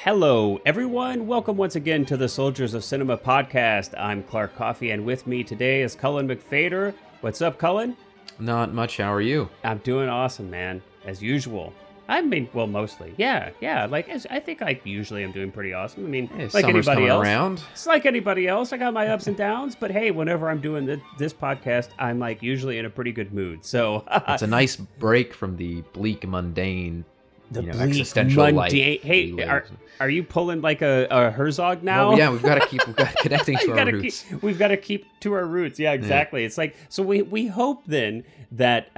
Hello, everyone. Welcome once again to the Soldiers of Cinema podcast. I'm Clark Coffey, and with me today is Cullen McFader. What's up, Cullen? Not much. How are you? I'm doing awesome, man, as usual. I mean, well, mostly. Yeah. I think I usually am doing pretty awesome. I mean, Hey, like summer's anybody coming else. around. It's like anybody else. I got my ups and downs, but hey, whenever I'm doing this podcast, I'm like usually in a pretty good mood. So It's a nice break from the bleak, mundane, bleak, existential mundane. life. Hey, are you pulling like a Herzog now? Well, yeah, we've got connecting to our roots. We've got to keep to our roots. Yeah, exactly. Yeah. It's like, so we hope then that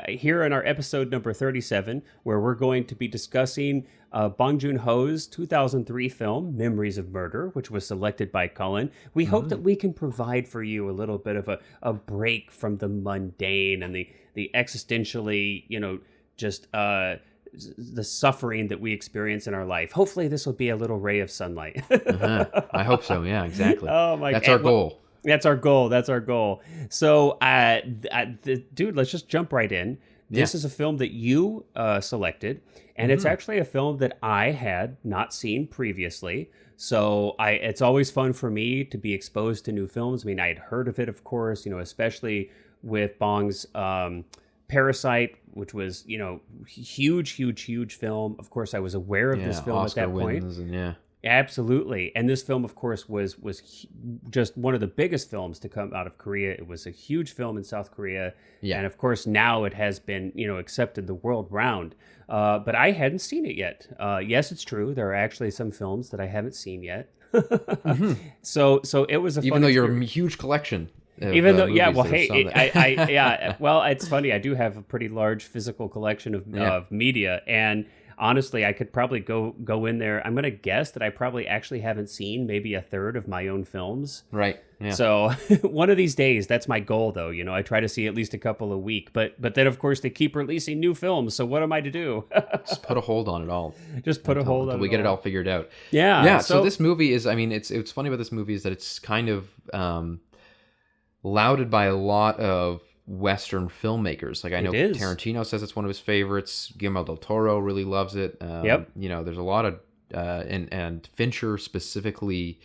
here in our episode number 37, where we're going to be discussing Bong Joon-ho's 2003 film, Memories of Murder, which was selected by Cullen, we hope that we can provide for you a little bit of a break from the mundane and the existentially, just the suffering that we experience in our life. Hopefully this will be a little ray of sunlight. I hope so. Yeah, exactly. Oh my! That's our goal. That's our goal. So, dude, let's just jump right in. This is a film that you selected, and it's actually a film that I had not seen previously. So it's always fun for me to be exposed to new films. I mean, I had heard of it, of course, especially with Bong's Parasite, which was, huge film. Of course, I was aware of this film Oscar at that point. And Absolutely. And this film, of course, was just one of the biggest films to come out of Korea. It was a huge film in South Korea. Yeah. And of course, now it has been, accepted the world round. But I hadn't seen it yet. Yes, it's true. There are actually some films that I haven't seen yet. So it was a even though you're a huge collection. Even though, well, it's funny. I do have a pretty large physical collection of media, and honestly, I could probably go in there. I'm going to guess that I probably actually haven't seen maybe a third of my own films. Right. Yeah. So one of these days, that's my goal, though. I try to see at least a couple a week, but then of course they keep releasing new films. So what am I to do? Just put a hold on it all. Just put a hold on it. We get it all figured out. Yeah. Yeah. So this movie is. I mean, it's funny about this movie is that it's kind of lauded by a lot of Western filmmakers. Like I know Tarantino says it's one of his favorites. Guillermo del Toro really loves it. There's a lot of and Fincher specifically,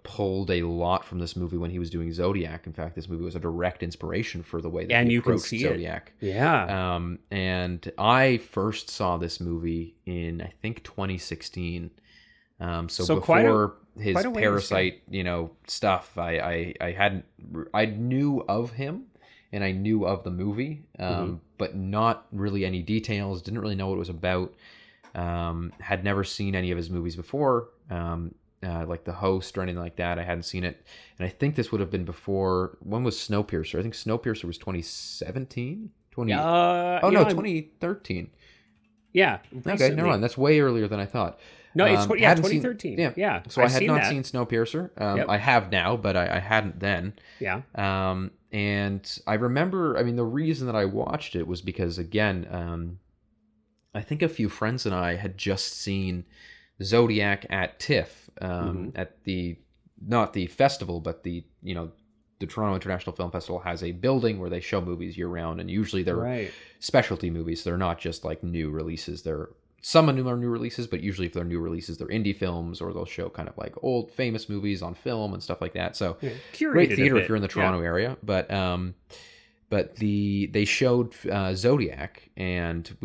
pulled a lot from this movie when he was doing Zodiac. In fact, this movie was a direct inspiration for the way that he approached Zodiac. Yeah. And I first saw this movie in I think 2016. So before his Parasite, stuff, I knew of him and I knew of the movie, but not really any details. Didn't really know what it was about. Had never seen any of his movies before, like The Host or anything like that. I hadn't seen it, and I think this would have been before. When was Snowpiercer? I think Snowpiercer was 2017. 2013. Yeah. Recently. Okay, never mind. That's way earlier than I thought. No, it's 2013. Yeah. So I had not seen Snowpiercer. I have now, but I hadn't then. Yeah. And I remember, the reason that I watched it was because, again, I think a few friends and I had just seen Zodiac at TIFF, at not the festival, but the Toronto International Film Festival has a building where they show movies year round, and usually they're specialty movies. They're not just like new releases. Some of them are new releases, but usually if they're new releases, they're indie films, or they'll show kind of like old famous movies on film and stuff like that. So great theater if you're in the Toronto area. But they showed Zodiac, and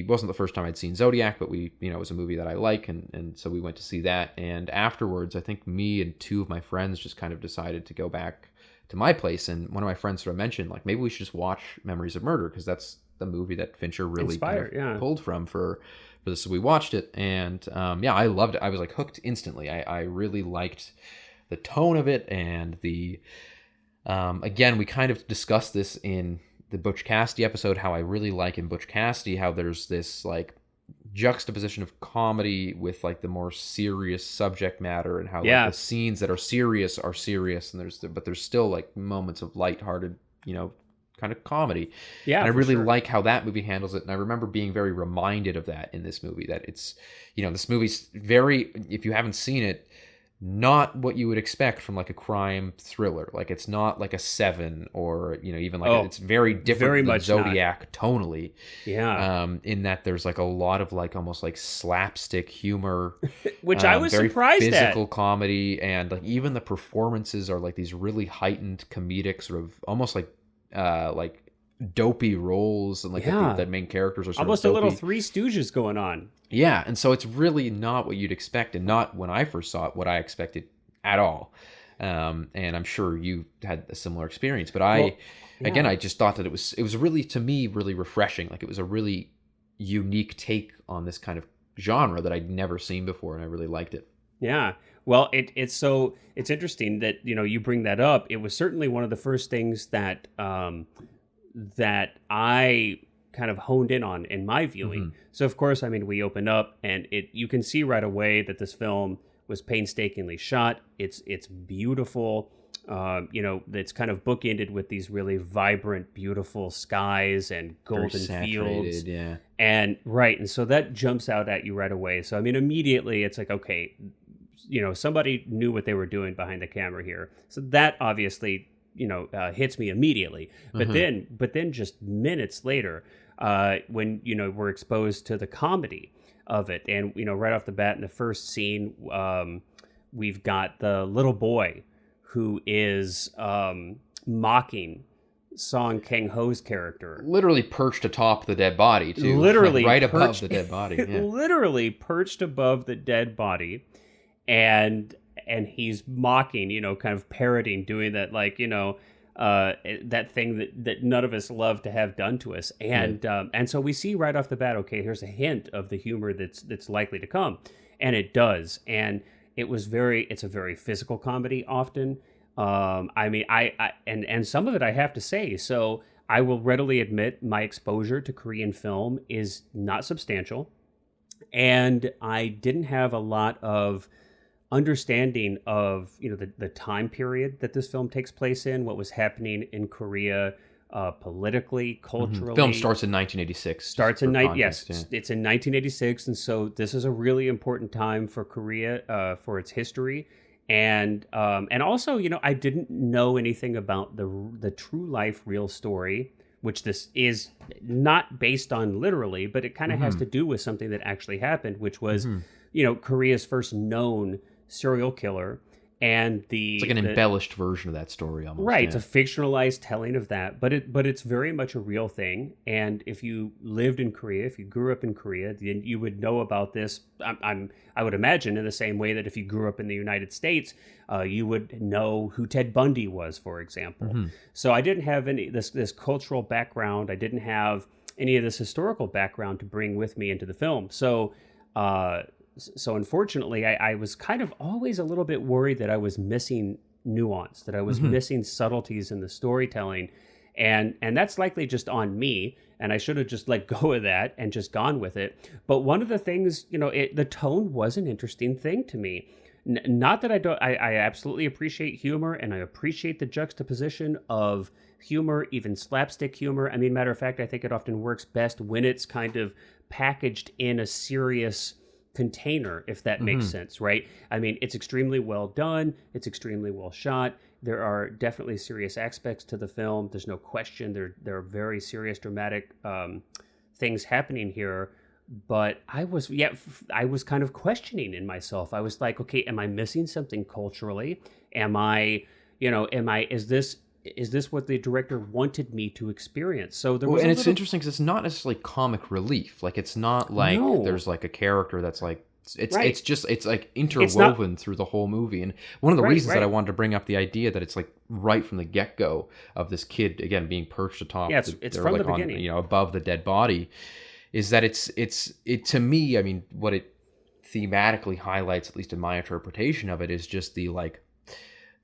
wasn't the first time I'd seen Zodiac, but it was a movie that I like, and so we went to see that. And afterwards, I think me and two of my friends just kind of decided to go back to my place, and one of my friends sort of mentioned, like, maybe we should just watch Memories of Murder, because that's the movie that Fincher really pulled from for this. So we watched it, and I loved it. I was like hooked instantly. I really liked the tone of it, and the again, we kind of discussed this in the Butch Cassidy episode, how I really like in Butch Cassidy how there's this like juxtaposition of comedy with like the more serious subject matter, and how like, the scenes that are serious, and but there's still like moments of lighthearted, kind of comedy. Yeah, and I really like how that movie handles it. And I remember being very reminded of that in this movie, that it's, this movie's very, if you haven't seen it, not what you would expect from like a crime thriller. Like it's not like a Seven or even like Oh, it's very different very than much not. Zodiac tonally. Yeah. In that there's like a lot of like almost like slapstick humor, Which I was very surprised physical at. comedy, and like even the performances are like these really heightened comedic sort of almost like dopey roles, and like Yeah. that main characters are sort of Almost a little dopey. Three Stooges going on. Yeah, and so it's really not what you'd expect, and not when I first saw it what I expected at all. And I'm sure you had a similar experience, but Well, again, yeah. I just thought that it was really, to me, really refreshing. Like it was a really unique take on this kind of genre that I'd never seen before, and I really liked it. Yeah. Well, it's interesting that you bring that up. It was certainly one of the first things that that I kind of honed in on in my viewing. So of course, I mean, we open up and you can see right away that this film was painstakingly shot. It's beautiful. It's kind of bookended with these really vibrant, beautiful skies and Very golden saturated, fields. yeah. And right, and so that jumps out at you right away. So I mean, immediately it's like, okay, somebody knew what they were doing behind the camera here. So that obviously, hits me immediately. But then just minutes later, when we're exposed to the comedy of it, and right off the bat in the first scene, we've got the little boy who is mocking Song Kang-ho's character. Literally perched atop the dead body, too. Literally right above the dead body. Yeah. Literally perched above the dead body, and he's mocking, kind of parroting, doing that, like, that thing that none of us love to have done to us. And so we see right off the bat, okay, here's a hint of the humor that's likely to come. And it does. And it's a very physical comedy often. I mean, and some of it I have to say, so I will readily admit my exposure to Korean film is not substantial. And I didn't have a lot of understanding of the time period that this film takes place in, what was happening in Korea, politically, culturally. Film starts in 1986. Starts in context, yes, it's in 1986, and so this is a really important time for Korea, for its history, and also I didn't know anything about the true life real story, which this is not based on literally, but it kind of has to do with something that actually happened, which was Korea's first known serial killer. And it's like an embellished version of that story almost. Right, yeah. it's a fictionalized telling of that, but it's very much a real thing. And if you lived in Korea, if you grew up in Korea, then you would know about this. I would imagine in the same way that if you grew up in the United States, you would know who Ted Bundy was, for example. So I didn't have any this cultural background. I didn't have any of this historical background to bring with me into the film. So unfortunately, I was kind of always a little bit worried that I was missing nuance, that I was missing subtleties in the storytelling. And that's likely just on me. And I should have just let go of that and just gone with it. But one of the things, the tone was an interesting thing to me. Not that I absolutely appreciate humor, and I appreciate the juxtaposition of humor, even slapstick humor. I mean, matter of fact, I think it often works best when it's kind of packaged in a serious container, if that makes sense, right? I mean, it's extremely well done. It's extremely well shot. There are definitely serious aspects to the film. There's no question. There are very serious, dramatic things happening here. But I was kind of questioning in myself. I was like, okay, am I missing something culturally? Is this what the director wanted me to experience? So there was it's interesting because it's not necessarily comic relief. Like it's not like there's like a character that's like it's like interwoven through the whole movie. And one of the reasons that I wanted to bring up the idea that it's like right from the get-go of this kid again being perched atop it's from the beginning, above the dead body, is that it to me, I mean, what it thematically highlights, at least in my interpretation of it, is just the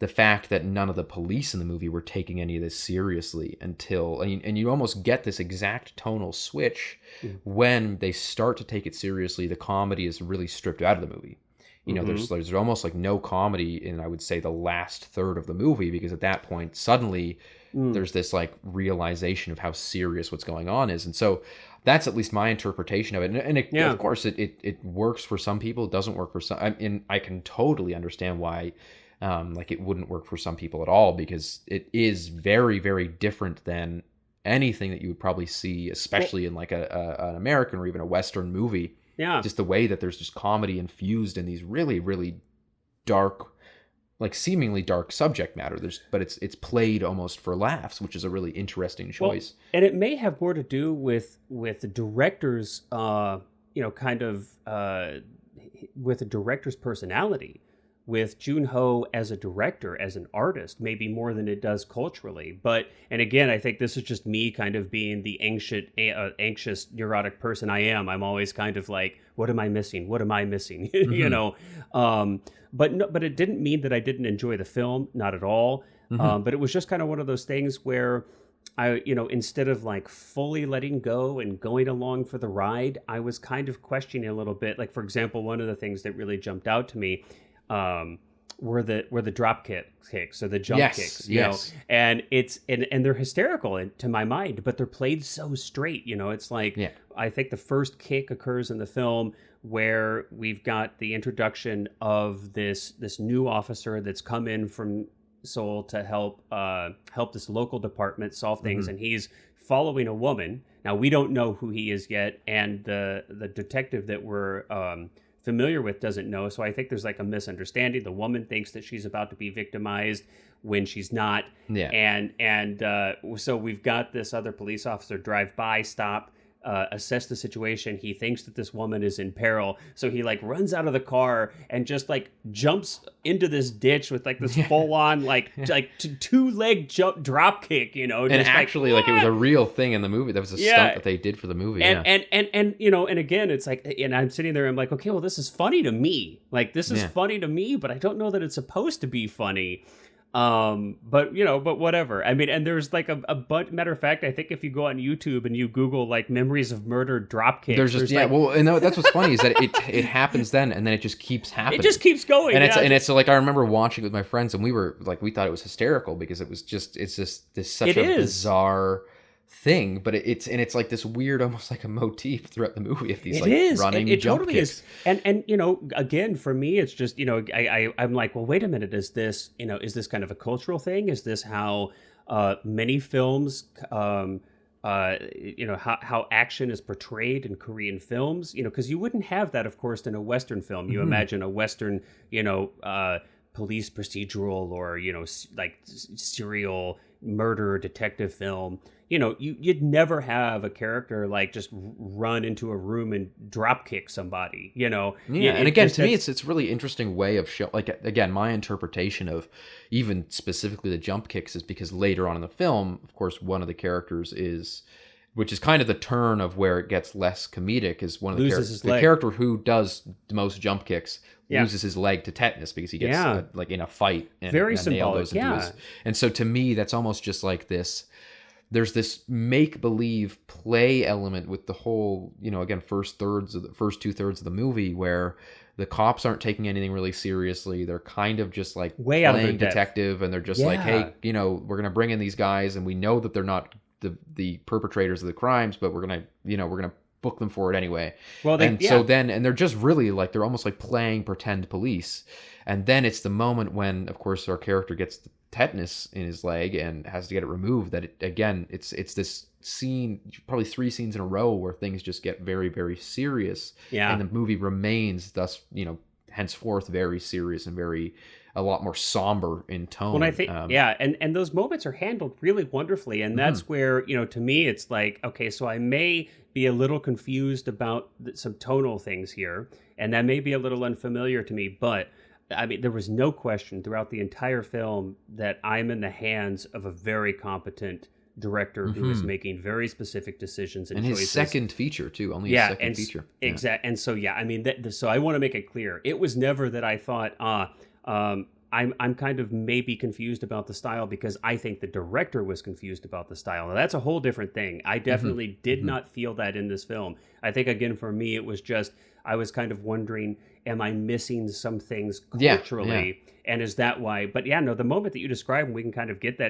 fact that none of the police in the movie were taking any of this seriously until, and you almost get this exact tonal switch when they start to take it seriously. The comedy is really stripped out of the movie. There's almost like no comedy in, I would say, the last third of the movie, because at that point, suddenly there's this like realization of how serious what's going on is. And so That's at least my interpretation of it. And Yeah. of course, it works for some people. It doesn't work for some. And I can totally understand why, like, it wouldn't work for some people at all, because it is very, very different than anything that you would probably see, especially in like an American or even a Western movie. Yeah. Just the way that there's just comedy infused in these really, really dark, like seemingly dark subject matter. But it's played almost for laughs, which is a really interesting choice. Well, and it may have more to do with the director's, kind of with the director's personality, with Joon-ho as a director, as an artist, maybe more than it does culturally. But, and again, I think this is just me kind of being the anxious, neurotic person I am. I'm always kind of like, what am I missing? What am I missing? But no, but it didn't mean that I didn't enjoy the film, not at all. But it was just kind of one of those things where instead of like fully letting go and going along for the ride, I was kind of questioning a little bit. Like, for example, one of the things that really jumped out to me were the drop kicks, so the jump kicks, you know, and and they're hysterical to my mind, but they're played so straight. It's like, I think the first kick occurs in the film where we've got the introduction of this new officer that's come in from Seoul to help this local department solve things, and he's following a woman. Now, we don't know who he is yet, and the detective that we're familiar with doesn't know, so I think there's like a misunderstanding. The woman thinks that she's about to be victimized when she's not. And so we've got this other police officer drive by, stop, assess the situation. He thinks that this woman is in peril, so he like runs out of the car and just like jumps into this ditch with like this full on like two-leg jump drop kick, and actually like it was a real thing in the movie. That was a stunt that they did for the movie. And again, it's like, and I'm sitting there, I'm like, okay, well, this is funny to me, funny to me, but I don't know that it's supposed to be funny. But whatever. I mean, and there's like a bunch. Matter of fact, I think if you go on YouTube and you Google like memories of murder drop kicks, there's that's what's funny is that it happens then, and then it just keeps happening. It just keeps going, and it's like I remember watching it with my friends, and we thought it was hysterical because it's just such a bizarre thing, but it's like this weird, almost like a motif throughout the movie of these running jump totally kicks. Is. And again, for me, it's just I'm like, well, wait a minute, is this kind of a cultural thing? Is this how many films how action is portrayed in Korean films? Because you wouldn't have that, of course, in a Western film. You imagine a Western police procedural or like serial murder detective film. You'd never have a character like just run into a room and drop kick somebody, and again, to me, it's really interesting way of show. Like, again, my interpretation of even specifically the jump kicks is because later on in the film, of course, one of the characters which is kind of the turn of where it gets less comedic, is one of the character who does the most jump kicks loses his leg to tetanus because he gets like in a fight and very a nail goes into his. And so to me, that's almost just like this. There's this make-believe play element with the whole, again, first 2/3 of the movie where the cops aren't taking anything really seriously. They're kind of just like way out of playing detective, and they're just like, hey, we're going to bring in these guys, and we know that they're not the perpetrators of the crimes, but we're going to book them for it anyway. Well, so they're just really like, they're almost like playing pretend police. And then it's the moment when, of course, our character gets the tetanus in his leg and has to get it removed, that it's this scene, probably 3 scenes in a row, where things just get very, very serious. And the movie remains thus, henceforth very serious and a lot more somber in tone. When I think, and those moments are handled really wonderfully, and that's where, to me, it's like, okay, so I may be a little confused about some tonal things here, and that may be a little unfamiliar to me, but I mean, there was no question throughout the entire film that I'm in the hands of a very competent director who is making very specific decisions and choices. His second feature too, only his second feature. Exactly. And so, I mean, so I want to make it clear. It was never that I thought, I'm kind of maybe confused about the style because I think the director was confused about the style. Now, that's a whole different thing. I definitely did not feel that in this film. I think, again, for me, it was just, I was kind of wondering, am I missing some things culturally? And is that why? But the moment that you describe, and we can kind of get to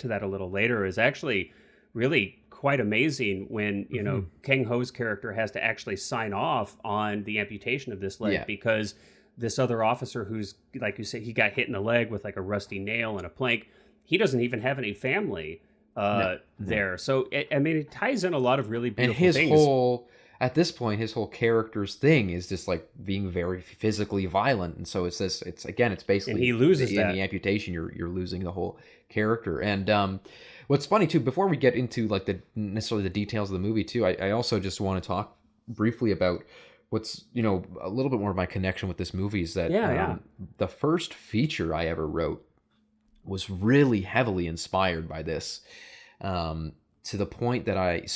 that a little later, is actually really quite amazing when, you know, Kang Ho's character has to actually sign off on the amputation of this leg because this other officer who's, like you said, he got hit in the leg with like a rusty nail and a plank. He doesn't even have any family there. So, I mean, it ties in a lot of really beautiful things. At this point, his whole character's thing is just like being very physically violent. And so it's basically, and he loses in the amputation, you're losing the whole character. And what's funny too, before we get into like necessarily the details of the movie too, I also just want to talk briefly about what's, you know, a little bit more of my connection with this movie is that the first feature I ever wrote was really heavily inspired by this, to the point that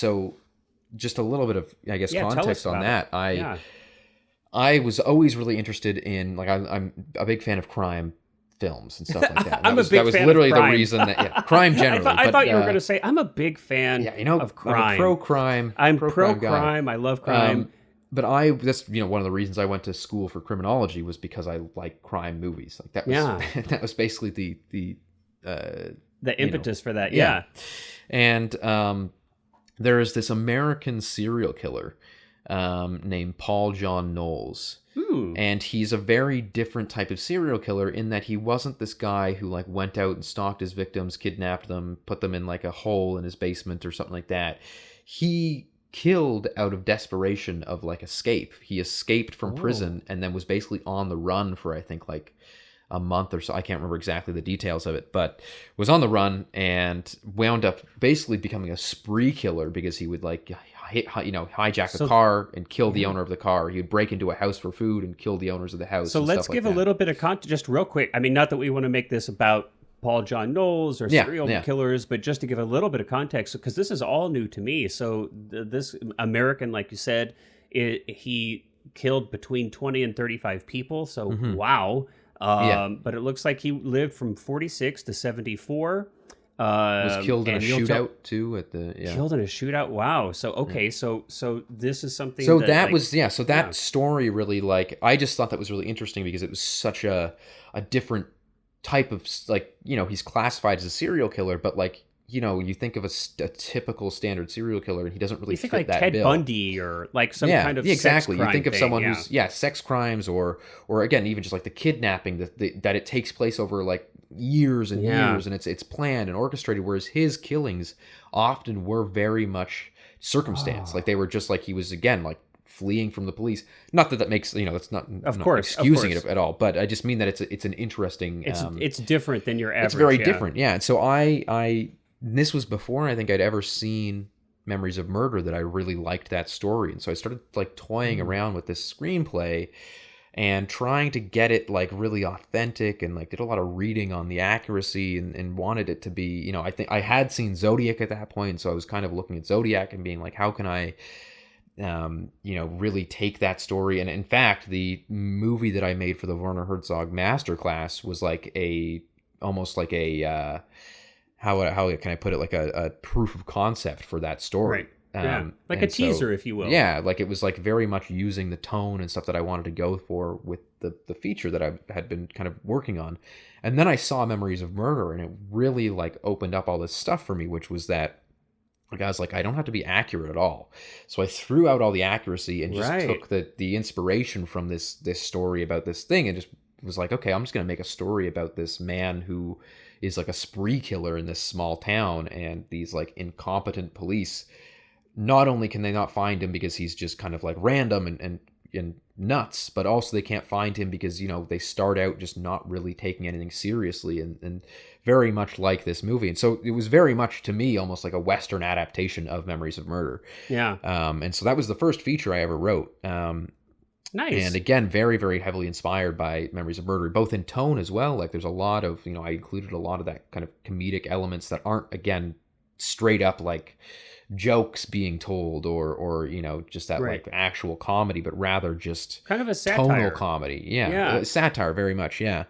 just a little bit of, I guess, context on that. I was always really interested in, like, I'm a big fan of crime films and stuff like that. That was literally the reason that crime generally. I thought you were going to say I'm a big fan of crime. I'm pro-crime. I'm pro-crime. I love crime. But that's, you know, one of the reasons I went to school for criminology was because I like crime movies. Like that was that was basically the impetus for that. Yeah. And there is this American serial killer named Paul John Knowles. And he's a very different type of serial killer in that he wasn't this guy who like went out and stalked his victims, kidnapped them, put them in like a hole in his basement or something like that. He killed out of desperation of like escape. He escaped from prison and then was basically on the run for, I think, like a month or so. I can't remember exactly the details of it, but was on the run and wound up basically becoming a spree killer because he would like, hijack a car and kill the owner of the car. He would break into a house for food and kill the owners of the house. So let's give a little bit of context, just real quick. I mean, not that we want to make this about Paul John Knowles or serial killers, but just to give a little bit of context, because this is all new to me. So this American, like you said, he killed between 20 and 35 people. So wow. But it looks like he lived from 46 to 74. Was killed in a shootout too killed in a shootout. Wow. So okay, so this is something. So that story really, like, I just thought that was really interesting because it was such a different type of, like, you know, he's classified as a serial killer, but like, you know, you think of a typical standard serial killer, and he doesn't really fit like that Ted bill. Bundy or like some kind of exactly. Sex crime you think of thing, someone who's sex crimes or again even just like the kidnapping that it takes place over like years and years, and it's planned and orchestrated. Whereas his killings often were very much circumstance, like they were just like he was again like fleeing from the police. Not that makes, you know, that's not excusing it at all, but I just mean that it's an interesting. It's different than your average. It's very different, yeah. And so I this was before I think I'd ever seen Memories of Murder that I really liked that story, and so I started like toying around with this screenplay and trying to get it like really authentic, and like did a lot of reading on the accuracy and wanted it to be, you know, I think I had seen Zodiac at that point, so I was kind of looking at Zodiac and being like, how can I really take that story. And in fact, the movie that I made for the Werner Herzog Masterclass was like almost like a how can I put it, like a proof of concept for that story. Right. Like a teaser, if you will. Yeah, like it was like very much using the tone and stuff that I wanted to go for with the feature that I had been kind of working on. And then I saw Memories of Murder, and it really like opened up all this stuff for me, which was that, like, I was like, I don't have to be accurate at all. So I threw out all the accuracy and just took the inspiration from this story about this thing, and just was like, okay, I'm just going to make a story about this man who is like a spree killer in this small town, and these like incompetent police, not only can they not find him because he's just kind of like random and nuts, but also they can't find him because, you know, they start out just not really taking anything seriously, and very much like this movie. And so it was very much, to me, almost like a Western adaptation of Memories of Murder. Yeah. And so that was the first feature I ever wrote. Nice. And again, very, very heavily inspired by Memories of Murder, both in tone as well. Like there's a lot of, you know, I included a lot of that kind of comedic elements that aren't, again, straight up like jokes being told or you know, just that like actual comedy, but rather just kind of a satire. Tonal comedy. Yeah. Satire, very much. Yeah.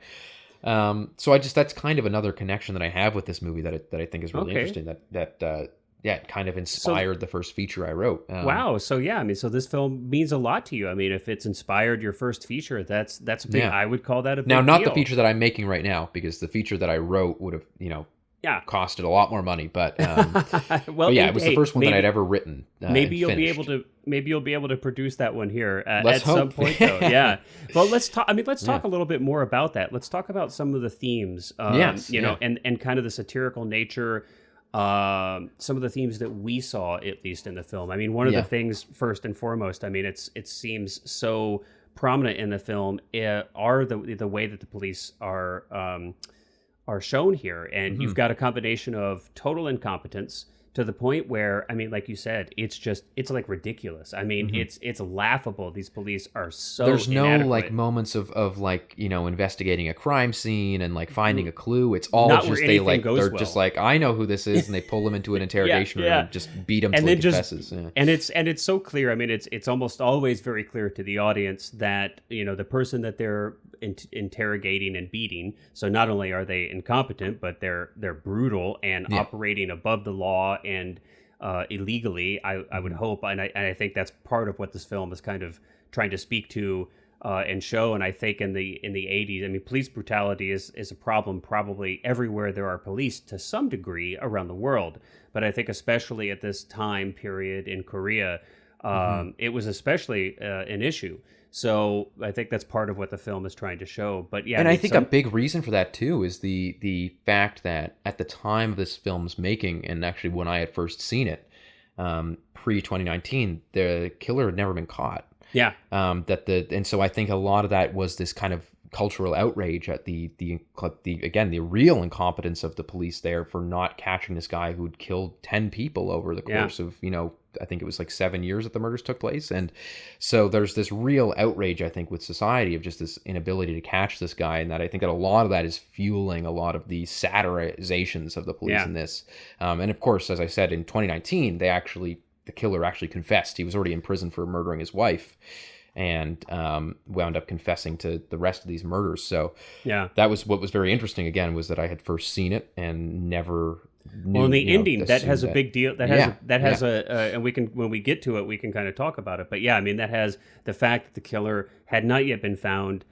So that's kind of another connection that I have with this movie that I think is really interesting, that it kind of inspired the first feature I wrote. Wow. So yeah, I mean, so this film means a lot to you. I mean, if it's inspired your first feature, that's big. I would call that a big Now, not deal. the feature that I'm making right now, because the feature that I wrote would have, you know, Yeah. costed a lot more money, but Well, yeah, it was the first one that maybe I'd ever written. maybe And you'll be finished. able to produce that one here Let's at some hope. point, though. Yeah. Well, let's talk. I mean, let's Yeah. talk a little bit more about that. Let's talk about some of the themes. Yes, You know, yeah. and kind of the satirical nature. Some of the themes that we saw, at least in the film. I mean, one of the Yeah. things, first and foremost, I mean, it seems so prominent in the film, are the way that the police are shown here. And you've got a combination of total incompetence to the point where, I mean, like you said, it's like ridiculous. I mean, it's laughable. These police are so There's no inadequate. like moments of like, you know, investigating a crime scene and like finding a clue. It's all Not where just anything goes they're well. just like, I know who this is, and they pull him into an interrogation room and just beat him And till he then just confesses. Yeah. and it's so clear. I mean, it's almost always very clear to the audience that, you know, the person that they're interrogating and beating. So not only are they incompetent, but they're brutal and operating above the law and illegally. I would hope, and I think that's part of what this film is kind of trying to speak to and show. And I think in the 80s, I mean, police brutality is a problem probably everywhere there are police to some degree around the world. But I think especially at this time period in Korea, it was especially an issue. So I think that's part of what the film is trying to show. But yeah, And I think a big reason for that too is the fact that at the time of this film's making, and actually when I had first seen it, pre 2019, the killer had never been caught. Yeah. And so I think a lot of that was this kind of cultural outrage at the real incompetence of the police there for not catching this guy who'd killed 10 people over the course of, you know, I think it was like 7 years that the murders took place. And so there's this real outrage, I think, with society of just this inability to catch this guy. And that I think that a lot of that is fueling a lot of the satirizations of the police in this. And of course, as I said, in 2019, the killer actually confessed. He was already in prison for murdering his wife, and wound up confessing to the rest of these murders. So that was what was very interesting, again, was that I had first seen it and never knew. Well, in the ending, that has a that. big deal. That has and we can, when we get to it, we can kind of talk about it. But yeah, I mean, that has the fact that the killer had not yet been found.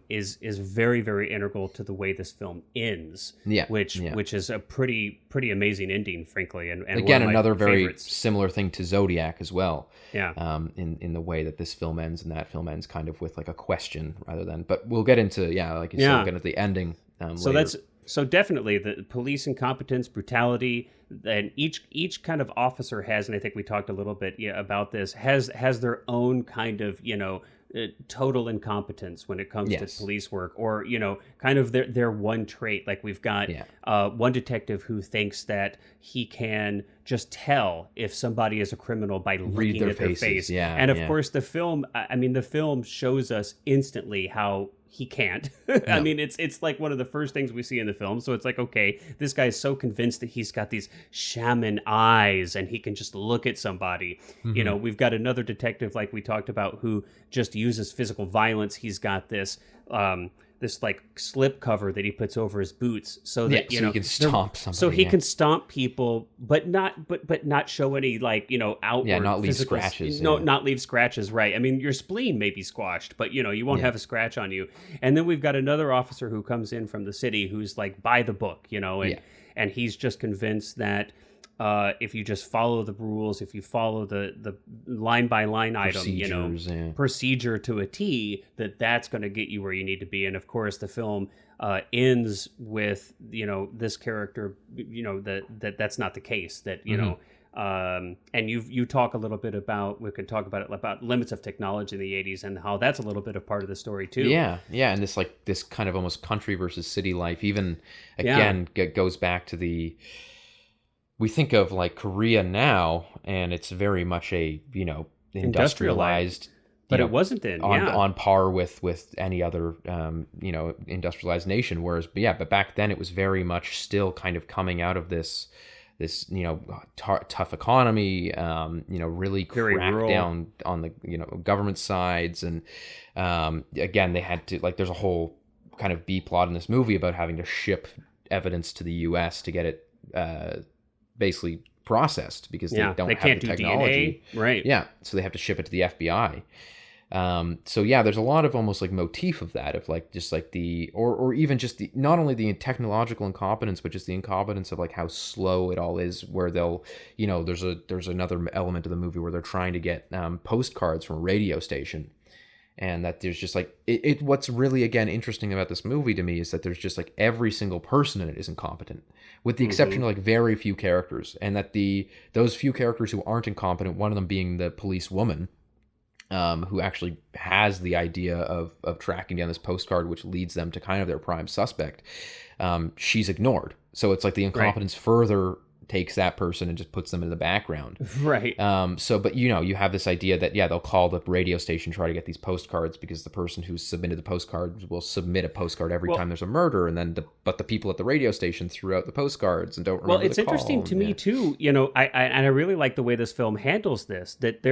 Is very, very integral to the way this film ends. Which is a pretty amazing ending, frankly. And again, one of my another very favorites. similar thing to Zodiac as well. In the way that this film ends and that film ends, kind of with like a question rather than. But we'll get into like you said, we'll get into the ending. So later. So definitely the police incompetence, brutality, and each kind of officer has, and I think we talked a little bit about this, has their own kind of, you know, total incompetence when it comes to police work, or, you know, kind of their one trait. Like we've got one detective who thinks that he can just tell if somebody is a criminal by looking at their face. And of course the film shows us instantly how he can't. I mean, it's like one of the first things we see in the film. So it's like, okay, this guy's so convinced that he's got these shaman eyes and he can just look at somebody. You know, we've got another detective, like we talked about, who just uses physical violence. He's got this this like slip cover that he puts over his boots so that he can stomp somebody. So he can stomp people, but not show any, like, you know, outward not leave physical, scratches. Not leave scratches, right? I mean, your spleen may be squashed, but, you know, you won't have a scratch on you. And then we've got another officer who comes in from the city who's like by the book, you know, and he's just convinced that if you just follow the rules, if you follow the line by line item, you know, procedure to a T, that's going to get you where you need to be. And of course, the film ends with, you know, this character, you know, that's not the case. That, you know, and you talk a little bit about, we could talk about limits of technology in the 80s and how that's a little bit of part of the story too. Yeah, and this kind of almost country versus city life, even again goes back to we think of like Korea now, and it's very much a, you know, industrialized, but it wasn't then on par with any other you know, industrialized nation. Whereas but back then it was very much still kind of coming out of this you know, tough economy, you know, really cracked down on the, you know, government sides, and again they had to, like, there's a whole kind of B plot in this movie about having to ship evidence to the U.S. to get it basically processed, because they don't have can't the do technology. DNA, right? Yeah, so they have to ship it to the FBI. So yeah, there's a lot of almost like motif of that, of like just like the or even just the not only the technological incompetence, but just the incompetence of like how slow it all is. Where they'll, there's another element of the movie where they're trying to get postcards from a radio station, and that there's just like what's really again interesting about this movie to me is that there's just like every single person in it is incompetent, with the exception of like very few characters, and that those few characters who aren't incompetent, one of them being the police woman, who actually has the idea of tracking down this postcard, which leads them to kind of their prime suspect. She's ignored, so it's like the incompetence further takes that person and just puts them in the background. Right. But you have this idea that they'll call the radio station, try to get these postcards, because the person who's submitted the postcards will submit a postcard every time there's a murder, and then but the people at the radio station threw out the postcards and don't remember. Well, it's interesting to me too. I really like the way this film handles this. That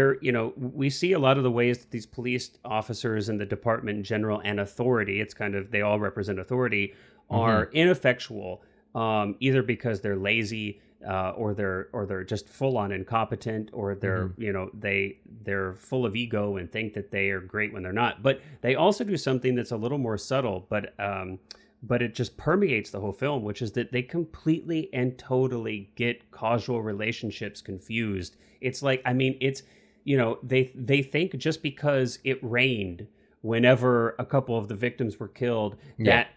we see a lot of the ways that these police officers and the department in general and authority, it's kind of, they all represent authority, are ineffectual, either because they're lazy, or they're just full on incompetent, or they're they're full of ego and think that they are great when they're not. But they also do something that's a little more subtle, but it just permeates the whole film, which is that they completely and totally get causal relationships confused. It's like, I mean, it's, they think just because it rained whenever a couple of the victims were killed, that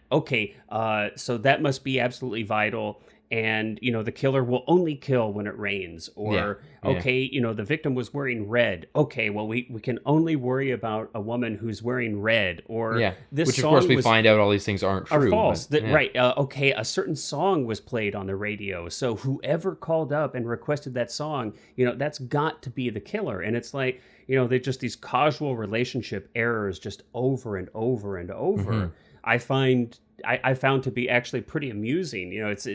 so that must be absolutely vital, and the killer will only kill when it rains, or the victim was wearing red, okay, well we can only worry about a woman who's wearing red, or this which of song course we find out all these things aren't true, are false, okay, a certain song was played on the radio, so whoever called up and requested that song, that's got to be the killer. And it's like, they're just these causal relationship errors just over and over and over. I found to be actually pretty amusing. It's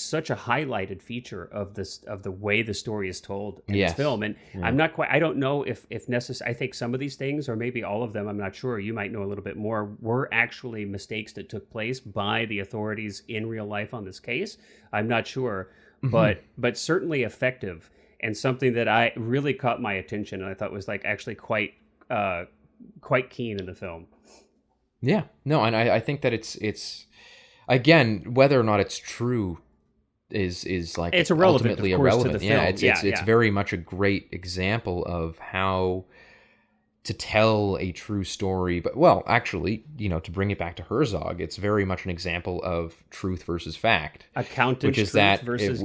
such a highlighted feature of the way the story is told in this film. And I don't know if necessary. I think some of these things, or maybe all of them, I'm not sure, you might know a little bit more, were actually mistakes that took place by the authorities in real life on this case. I'm not sure, but certainly effective, and something that I really caught my attention, and I thought was like actually quite keen in the film. Yeah, no, and I think that it's again, whether or not it's true is like it's irrelevant, ultimately of course, irrelevant. to the film. It's very much a great example of how to tell a true story. But actually, to bring it back to Herzog, it's very much an example of truth versus fact. Accountant's truth versus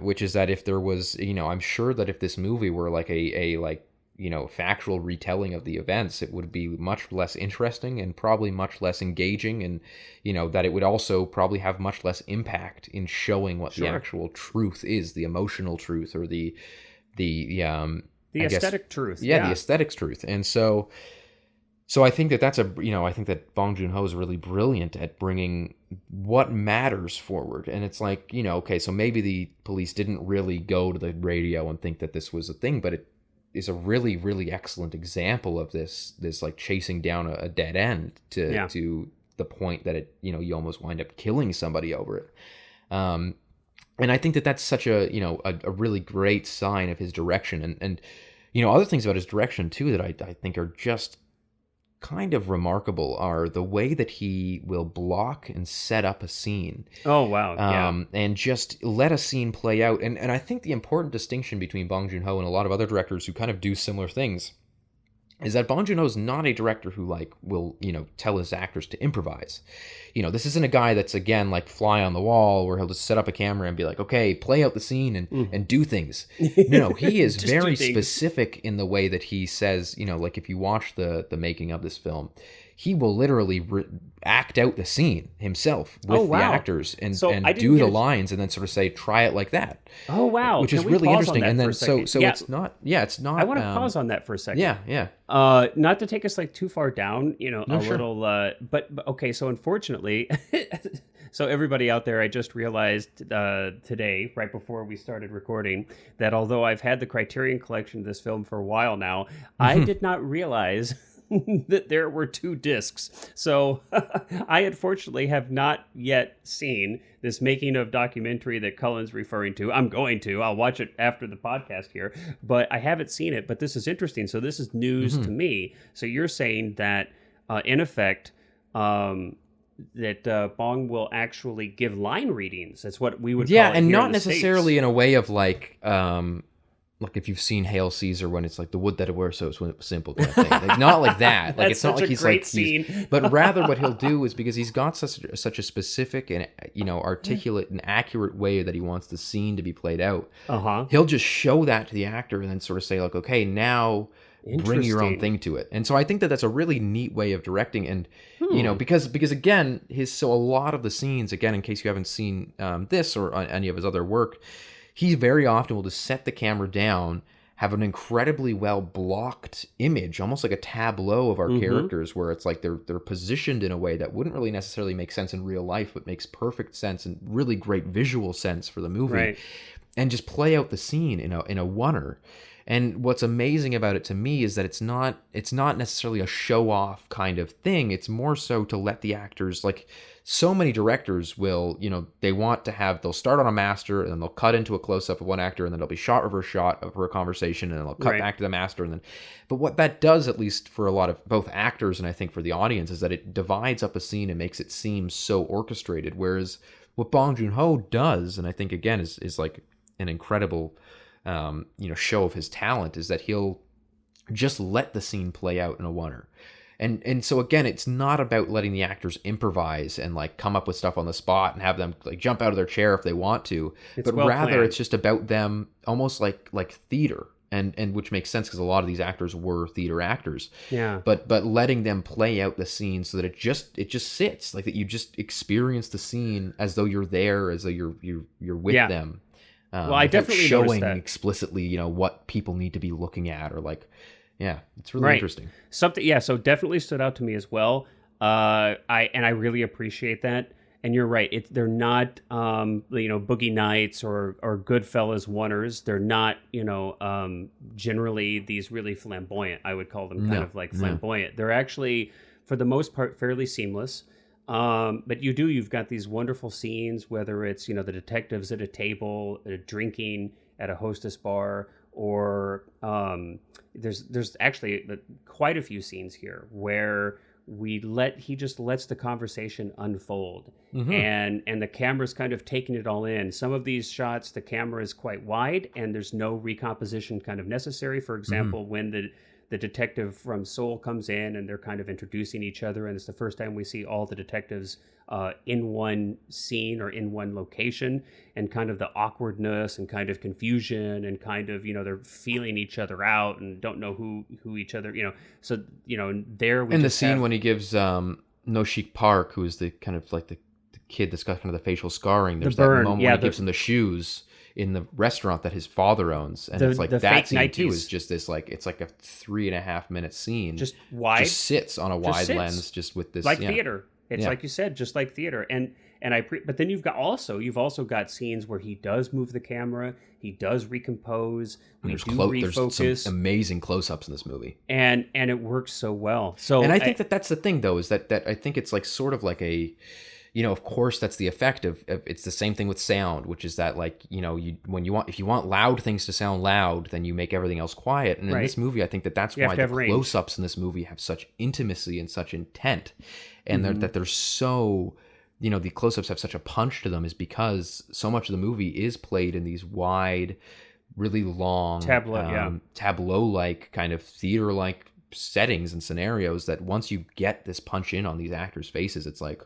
which is that if there was, I'm sure that if this movie were like a factual retelling of the events, it would be much less interesting and probably much less engaging, and that it would also probably have much less impact in showing what the actual truth is, the emotional truth, or the aesthetic truth. The aesthetics truth. And so I think that's I think that Bong Joon-ho is really brilliant at bringing what matters forward. And it's like, okay, so maybe the police didn't really go to the radio and think that this was a thing, but it is a really, really excellent example of this like chasing down a dead end to the point that it, you almost wind up killing somebody over it. And I think that that's such a really great sign of his direction. And other things about his direction too that I think are just kind of remarkable are the way that he will block and set up a scene. Oh, wow. And just let a scene play out. And I think the important distinction between Bong Joon-ho and a lot of other directors who kind of do similar things is that Bong Joon-ho is not a director who will tell his actors to improvise. This isn't a guy that's, again, like fly on the wall where he'll just set up a camera and be like, okay, play out the scene and do things. No, he is very specific in the way that he says, like if you watch the making of this film, he will literally act out the scene himself with the actors and do the lines and then sort of say, try it like that. Oh, wow. Which is really interesting. And then so it's not. I want to pause on that for a second. Yeah. Not to take us like too far down, little, but okay. So unfortunately, so everybody out there, I just realized today, right before we started recording, that although I've had the Criterion Collection of this film for a while now, I did not realize that there were 2 discs. So I unfortunately have not yet seen this making of documentary that Cullen's referring to. I'll watch it after the podcast here, but I haven't seen it. But this is interesting. So this is news to me. So you're saying that in effect, that Bong will actually give line readings. That's what we would call it and here not in the necessarily States. in a way of like if you've seen Hail Caesar, when it's like the wood that it were so simple kind of thing. Like not like that. Like That's it's not such like a he's great like scene. but rather what he'll do is, because he's got such a specific and articulate and accurate way that he wants the scene to be played out. He'll just show that to the actor and then sort of say like, okay, now bring your own thing to it. And so I think that that's a really neat way of directing. And because again, a lot of the scenes, again, in case you haven't seen this or any of his other work, he very often will just set the camera down, have an incredibly well blocked image, almost like a tableau of our characters, where it's like they're positioned in a way that wouldn't really necessarily make sense in real life, but makes perfect sense and really great visual sense for the movie, and just play out the scene in a oneer. And what's amazing about it to me is that it's not necessarily a show off kind of thing. It's more so to let the actors, like so many directors will, they'll start on a master and then they'll cut into a close up of one actor and then there'll be shot reverse shot of a conversation and then they'll cut back to the master. But what that does, at least for a lot of both actors and I think for the audience, is that it divides up a scene and makes it seem so orchestrated. Whereas what Bong Joon-ho does, and I think again is like an incredible show of his talent, is that he'll just let the scene play out in a oneer. And so again, it's not about letting the actors improvise and like come up with stuff on the spot and have them like jump out of their chair if they want to, but rather it's just about them almost like theater. And which makes sense because a lot of these actors were theater actors. Yeah. But letting them play out the scene so that it just sits, like that you just experience the scene as though you're there, as though you're with them. Well, I definitely showing noticed that. explicitly, what people need to be looking at, or like, it's really interesting. So definitely stood out to me as well. I really appreciate that. And you're right; they're not, Boogie Nights or Goodfellas oneers. They're not, generally these really flamboyant. I would call them kind of like flamboyant. No. They're actually, for the most part, fairly seamless. But you've got these wonderful scenes, whether it's, the detectives at a table, drinking at a hostess bar, or there's actually quite a few scenes here where he just lets the conversation unfold, and the camera's kind of taking it all in. Some of these shots, the camera is quite wide and there's no recomposition kind of necessary. For example, when the detective from Seoul comes in and they're kind of introducing each other, and it's the first time we see all the detectives in one scene or in one location, and kind of the awkwardness and kind of confusion and kind of, they're feeling each other out and don't know who each other, so, there we in the scene when he gives No-Shik Park, who is the kind of like the kid that's got kind of the facial scarring, there's that moment when he gives him the shoes in the restaurant that his father owns, and it's like that scene too is just this like, it's like a 3.5 minute scene, just wide, just sits on a wide lens, just with this like theater. It's like you said, just like theater. But then you've also got scenes where he does move the camera, he does recompose, refocus. There's some amazing close-ups in this movie, and it works so well. So, and I think that's the thing though, is that I think it's like sort of like a, of course that's the effect of it's the same thing with sound, which is that like, if you want loud things to sound loud, then you make everything else quiet. And in this movie, I think that's why the close-ups in this movie have such intimacy and such intent, and that they're so, the close-ups have such a punch to them, is because so much of the movie is played in these wide, really long tableau-like kind of theater-like settings and scenarios, that once you get this punch in on these actors' faces, it's like,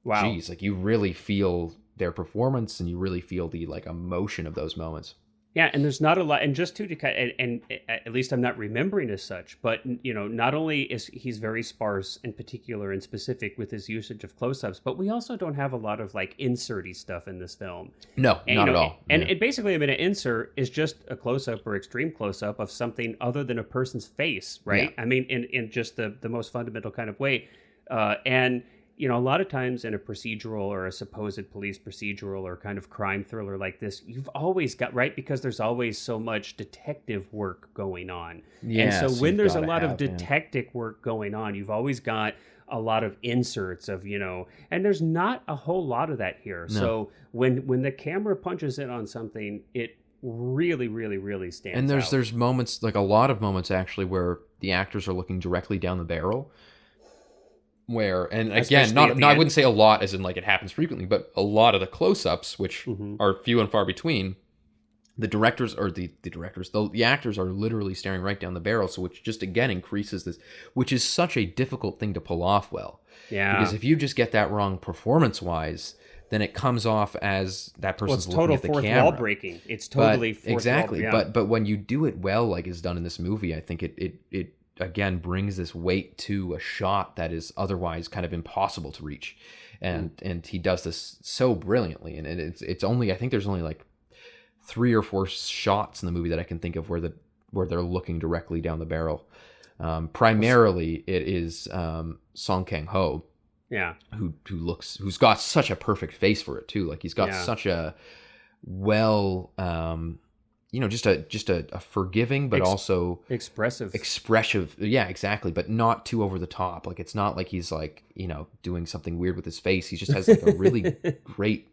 wow, geez, like you really feel their performance and you really feel the like emotion of those moments. Yeah, and there's not a lot, and just and at least I'm not remembering as such, but not only is he's very sparse and particular and specific with his usage of close-ups, but we also don't have a lot of like inserty stuff in this film. No, not at all. And basically, an insert is just a close-up or extreme close-up of something other than a person's face, right? Yeah. I mean, in just the most fundamental kind of way, and you know, a lot of times in a procedural or a supposed police procedural or kind of crime thriller like this, you've always got, right, because there's always so much detective work going on. And Yeah, so so when you've there's a got to lot of have, yeah. detective work going on, you've always got a lot of inserts of, you know, and there's not a whole lot of that here. No. So when the camera punches in on something, it really, really, really stands And out. there's moments, like a lot of moments actually, where the actors are looking directly down the barrel. Where, and again, Especially at the I end. wouldn't say a lot as in like it happens frequently, but a lot of the close-ups, which Mhm. are few and far between, the directors or the actors are literally staring right down the barrel. So which just again increases this, which is such a difficult thing to pull off well. Yeah. Because if you just get that wrong performance-wise, then it comes off as that Well, it's person's looking total at the fourth camera. wall breaking. It's totally fourth Exactly. wall. Yeah. But when you do it well, like is done in this movie, I think it again brings this weight to a shot that is otherwise kind of impossible to reach, and he does this so brilliantly. And it's only, I think there's only like 3 or 4 shots in the movie that I can think of where they're looking directly down the barrel. Primarily, it is Song Kang-ho, Yeah. who's got such a perfect face for it too. Like he's got such a well, just a forgiving but also expressive. Yeah, exactly. But not too over the top. Like it's not like he's like, doing something weird with his face. He just has like a really great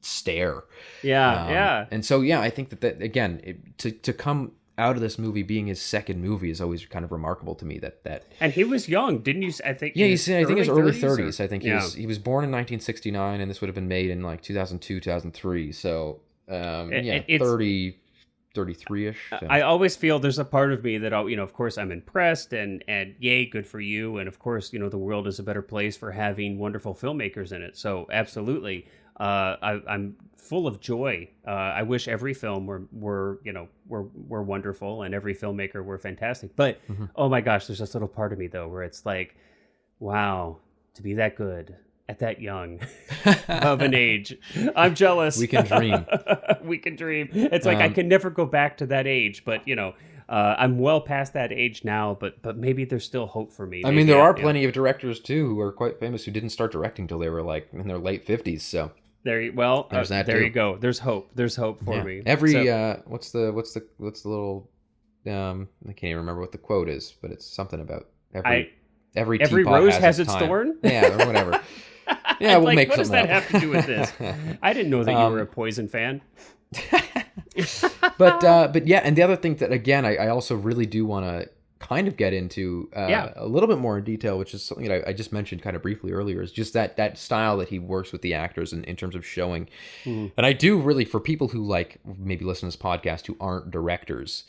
stare. Yeah. And so, yeah, I think that again, to come out of this movie being his second movie is always kind of remarkable to me. That and he was young, didn't you? I think. Yeah, I think his early 30s. I think he was born in 1969, and this would have been made in like 2002, 2003. So, 33-ish. So. I always feel there's a part of me that, of course I'm impressed and yay, good for you. And of course, the world is a better place for having wonderful filmmakers in it. So absolutely. I'm full of joy. I wish every film were wonderful and every filmmaker were fantastic. But oh my gosh, there's this little part of me though where it's like, wow, to be that good at that young of an age, I'm jealous. We can dream. We can dream. It's like I can never go back to that age, but I'm well past that age now. But maybe there's still hope for me. I mean, there are plenty of directors too who are quite famous who didn't start directing till they were like in their late 50s. So there's that. There too. You go. There's hope. There's hope for me. What's the little I can't even remember what the quote is, but it's something about every rose has its thorn. Yeah, or whatever. Yeah, we'll make what does something that have to do with this? I didn't know that you were a Poison fan. But yeah, and the other thing that again I also really do want to kind of get into a little bit more in detail, which is something that I just mentioned kind of briefly earlier, is just that style that he works with the actors in terms of showing. And I do really, for people who like maybe listen to this podcast who aren't directors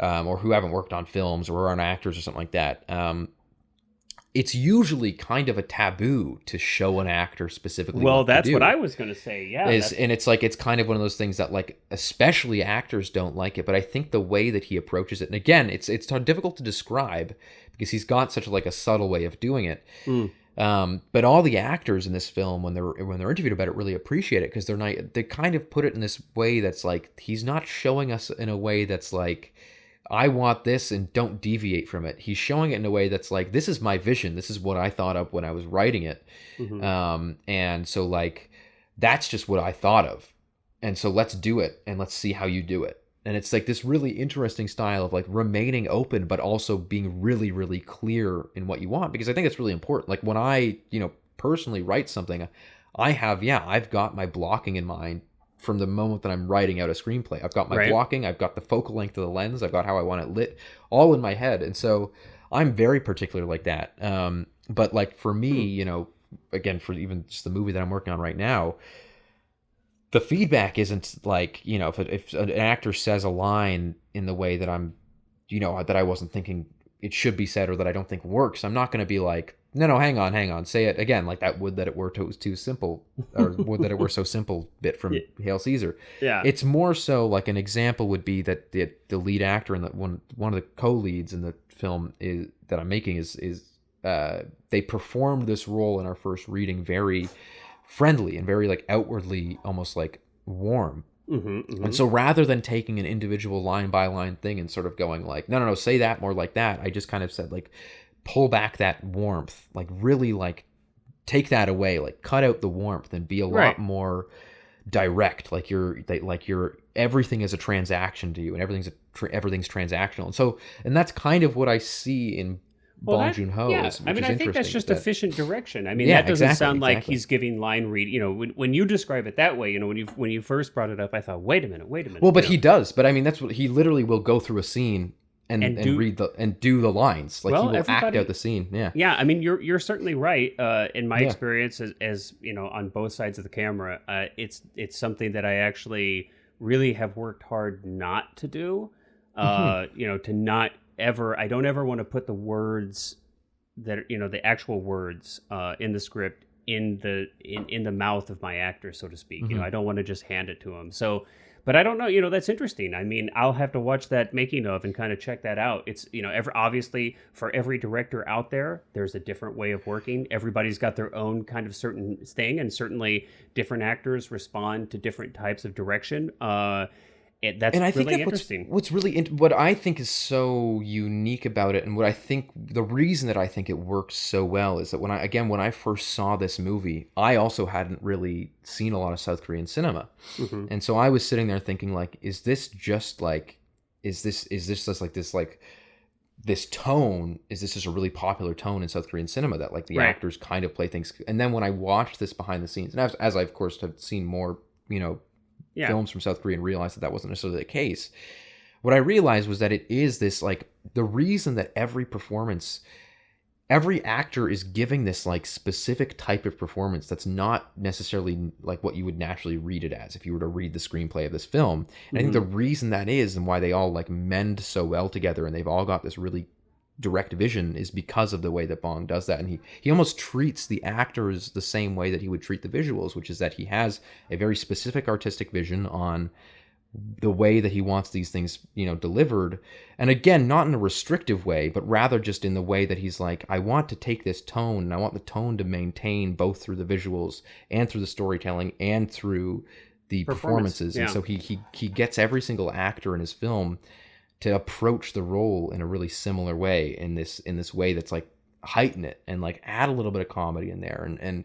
or who haven't worked on films or aren't actors or something like that, it's usually kind of a taboo to show an actor specifically. Well, that's what I was going to say. Yeah. And it's like, it's kind of one of those things that like, especially actors don't like it. But I think the way that he approaches it, and again, it's difficult to describe because he's got such like a subtle way of doing it. But all the actors in this film, when they're interviewed about it, really appreciate it because they kind of put it in this way that's like, he's not showing us in a way that's like, I want this and don't deviate from it. He's showing it in a way that's like, this is my vision. This is what I thought of when I was writing it. And so like, that's just what I thought of. And so let's do it and let's see how you do it. And it's like this really interesting style of like remaining open, but also being really, really clear in what you want. Because I think it's really important. Like when I, personally write something, I've got my blocking in mind from the moment that I'm writing out a screenplay. I've got my blocking, I've got the focal length of the lens, I've got how I want it lit, all in my head. And so I'm very particular like that. But like for me, again, for even just the movie that I'm working on right now, the feedback isn't like, if an actor says a line in the way that I'm, that I wasn't thinking it should be said or that I don't think works, I'm not going to be like, no, hang on, say it again, like that would that it were too simple, or would that it were so simple bit from Hail Caesar. Yeah. It's more so like an example would be that the lead actor and one of the co-leads in the film that I'm making is they performed this role in our first reading very friendly and very like outwardly almost like warm. And so rather than taking an individual line by line thing and sort of going like, no, say that more like that, I just kind of said like, pull back that warmth, like really like take that away, like cut out the warmth and be a lot more direct, like you're everything is a transaction to you, and everything's transactional. And that's kind of what I see in Bong Joon-ho. Yeah, Which I mean, is I think that's interesting, just efficient direction. I mean, Yeah, that doesn't exactly, sound like exactly. he's giving line read. You know, when you describe it that way, you know, when you first brought it up, I thought, wait a minute. Well, but you know, he does. But I mean, that's what he literally will go through a scene and and do read and do the lines. Like he well. will act out Everybody, the scene. Yeah. yeah. I mean, you're certainly right. In my Yeah. experience, as you know, on both sides of the camera, it's something that I actually really have worked hard not to do. Hmm. You know, to not ever. I don't ever want to put the words that you know the actual words in the script in the mouth of my actor, so to speak. You know, Hmm. I don't want to just hand it to him. So, but I don't know. You know, that's interesting. I mean, I'll have to watch that making of and kind of check that out. It's you know, obviously for every director out there, there's a different way of working. Everybody's got their own kind of certain thing, and certainly different actors respond to different types of direction. That's And I think really that interesting. what I think is so unique about it, and what I think the reason that I think it works so well is that when I first saw this movie, I also hadn't really seen a lot of South Korean cinema, Hmm. and so I was sitting there thinking like, is this just like, is this just like this tone? Is this just a really popular tone in South Korean cinema that like the Right. actors kind of play things? And then when I watched this behind the scenes, and as I of course have seen more, Yeah. films from South Korea and realized that that wasn't necessarily the case. What I realized was that it is this like the reason that every actor is giving this like specific type of performance that's not necessarily like what you would naturally read it as if you were to read the screenplay of this film. And I think the reason that is, and why they all like mend so well together and they've all got this really direct vision, is because of the way that Bong does that. And he almost treats the actors the same way that he would treat the visuals, which is that he has a very specific artistic vision on the way that he wants these things, delivered. And again, not in a restrictive way, but rather just in the way that he's like, I want to take this tone and I want the tone to maintain both through the visuals and through the storytelling and through the performances. Yeah. And so he gets every single actor in his film to approach the role in a really similar way, in this way that's like heighten it and like add a little bit of comedy in there and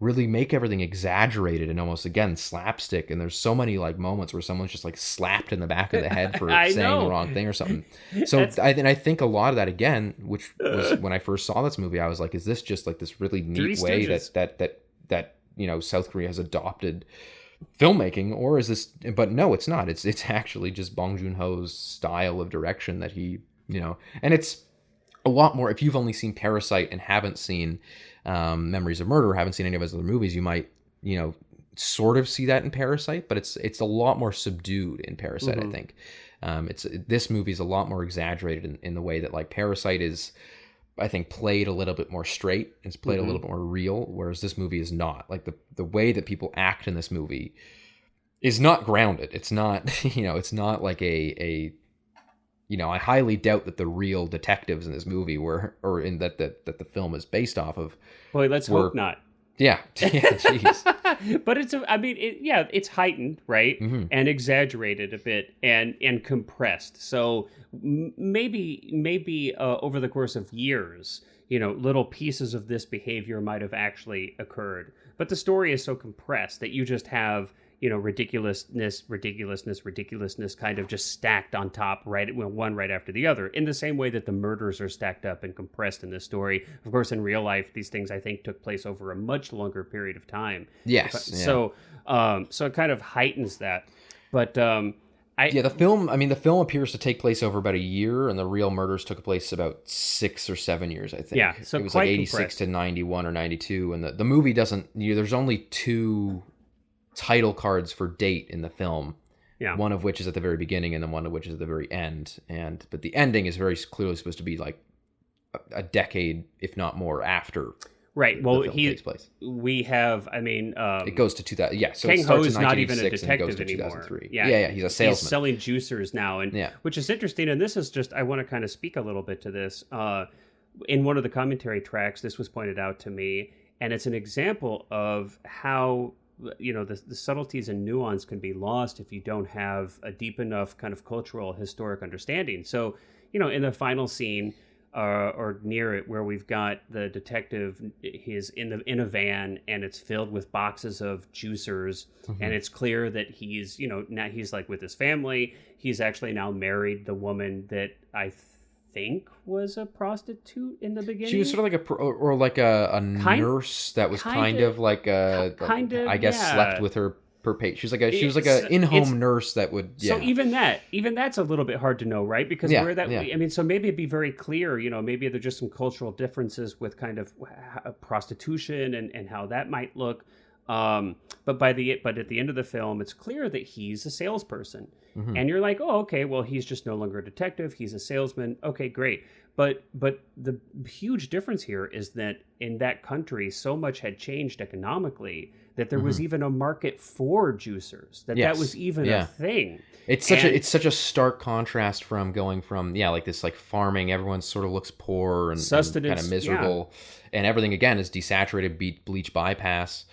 really make everything exaggerated and almost again slapstick. And there's so many like moments where someone's just like slapped in the back of the head for saying the wrong thing or something. So I think a lot of that, again, which was when I first saw this movie, I was like, is this just like this really neat way that South Korea has adopted filmmaking, or is this? But no, it's not. It's actually just Bong Joon-ho's style of direction that he, and it's a lot more. If you've only seen Parasite and haven't seen Memories of Murder, haven't seen any of his other movies, you might, sort of see that in Parasite, but it's a lot more subdued in Parasite. I think this movie is a lot more exaggerated in the way that like Parasite is, I think, played a little bit more straight. It's played a little bit more real, whereas this movie is not. Like the way that people act in this movie is not grounded. It's not, it's not like a I highly doubt that the real detectives in this movie were, or in that the film is based off of. Boy, let's hope not. Yeah, jeez. But it's heightened, right, and exaggerated a bit, and compressed. So maybe over the course of years, little pieces of this behavior might have actually occurred. But the story is so compressed that you just have ridiculousness kind of just stacked on top, one right after the other, in the same way that the murders are stacked up and compressed in this story. Of course, in real life, these things, I think, took place over a much longer period of time. Yes. So it kind of heightens that. But the film appears to take place over about a year, and the real murders took place about 6 or 7 years, I think. Yeah, so it was quite like 86 compressed. to 91 or 92, and the movie doesn't. There's only 2 title cards for date in the film. Yeah. One of which is at the very beginning, and then one of which is at the very end. But the ending is very clearly supposed to be like a decade, if not more, after. Right. Well, the film takes place. We have. I mean, it goes to 2000. Yeah. So Kang it Ho starts is in not even a 1986 and it goes detective to anymore. 2003. Yeah. Yeah. He's a salesman. He's selling juicers now, which is interesting. And this is just, I want to kind of speak a little bit to this. In one of the commentary tracks, this was pointed out to me, and it's an example of how the subtleties and nuance can be lost if you don't have a deep enough kind of cultural historic understanding. So in the final scene, or near it, where we've got the detective. He's in a van, and it's filled with boxes of juicers, and it's clear that he's now he's like with his family. He's actually now married the woman that I think was a prostitute in the beginning. She was sort of like like a nurse that was kind of like I guess slept with her per patient. She was like a in-home nurse that would. Yeah. So even that's a little bit hard to know, right? Because I mean, so maybe it'd be very clear, maybe there's just some cultural differences with kind of prostitution and how that might look. But at the end of the film, it's clear that he's a salesperson, and you're like, oh, okay, well, he's just no longer a detective; he's a salesman. Okay, great. But the huge difference here is that in that country, so much had changed economically that there was even a market for juicers. That was even a thing. It's such a stark contrast from going from like this like farming, everyone sort of looks poor and kind of miserable, and everything again is desaturated bleach bypass.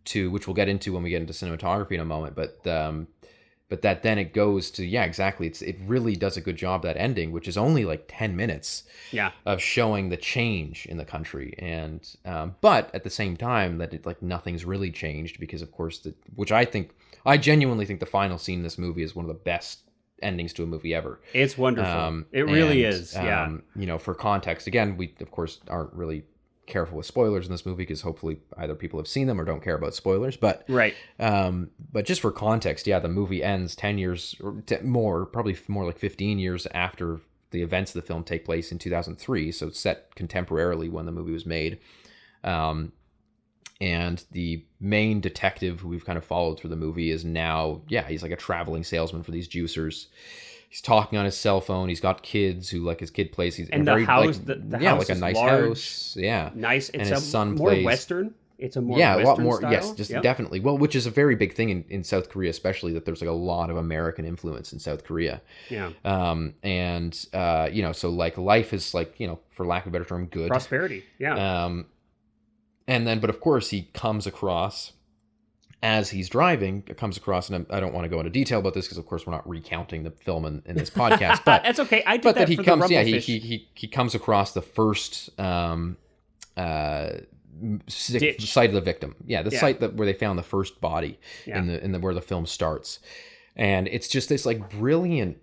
To which we'll get into when we get into cinematography in a moment, but that then it goes to exactly. It really does a good job, that ending, which is only like 10 minutes of showing the change in the country, and but at the same time that it like nothing's really changed, because of course I genuinely think the final scene in this movie is one of the best endings to a movie ever. It's wonderful. It really is. For context, again, we of course aren't really careful with spoilers in this movie, because hopefully either people have seen them or don't care about spoilers, but just for context, the movie ends 10 years or more, probably more like 15 years after the events of the film take place in 2003, so it's set contemporarily when the movie was made, and the main detective who we've kind of followed through the movie is now he's like a traveling salesman for these juicers. He's talking on his cell phone. He's got kids who like his kid plays. He's and in a the house, the house like a is nice large, house. Yeah, nice. It's and his son more plays Western. It's a more a lot Western more. style. Yes, just definitely. Well, which is a very big thing in South Korea, especially that there's like a lot of American influence in South Korea. Yeah. So like life is like for lack of a better term, good prosperity. Yeah. And then, but of course, he comes across. As he's driving, it comes across, and I don't want to go into detail about this because, of course, we're not recounting the film in this podcast. But that's okay. I did that he for comes, the Rumblefish. he comes across the first site of the victim. The site where they found the first body in the where the film starts, and it's just this like brilliant,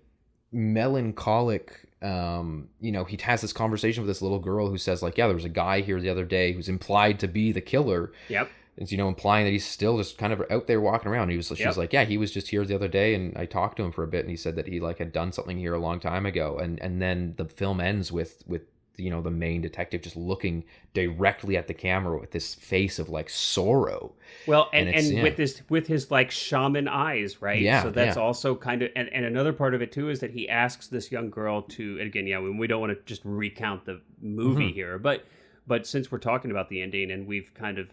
melancholic. He has this conversation with this little girl who says like, there was a guy here the other day who's implied to be the killer. Yep. It's, implying that he's still just kind of out there walking around. She's like, he was just here the other day, and I talked to him for a bit, and he said that he like had done something here a long time ago. And then the film ends with the main detective just looking directly at the camera with this face of like sorrow. Well, and with his like shaman eyes, right? Yeah. So that's also kind of and another part of it too is that he asks this young girl to, and again, we don't want to just recount the movie here, but since we're talking about the ending and we've kind of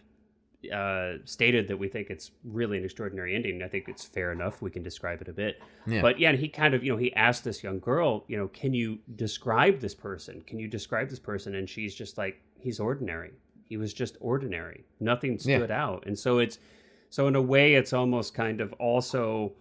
stated that we think it's really an extraordinary ending, I think it's fair enough. We can describe it a bit. Yeah. But he kind of, he asked this young girl, can you describe this person? Can you describe this person? And she's just like, he's ordinary. He was just ordinary. Nothing stood out. And so in a way, it's almost kind of also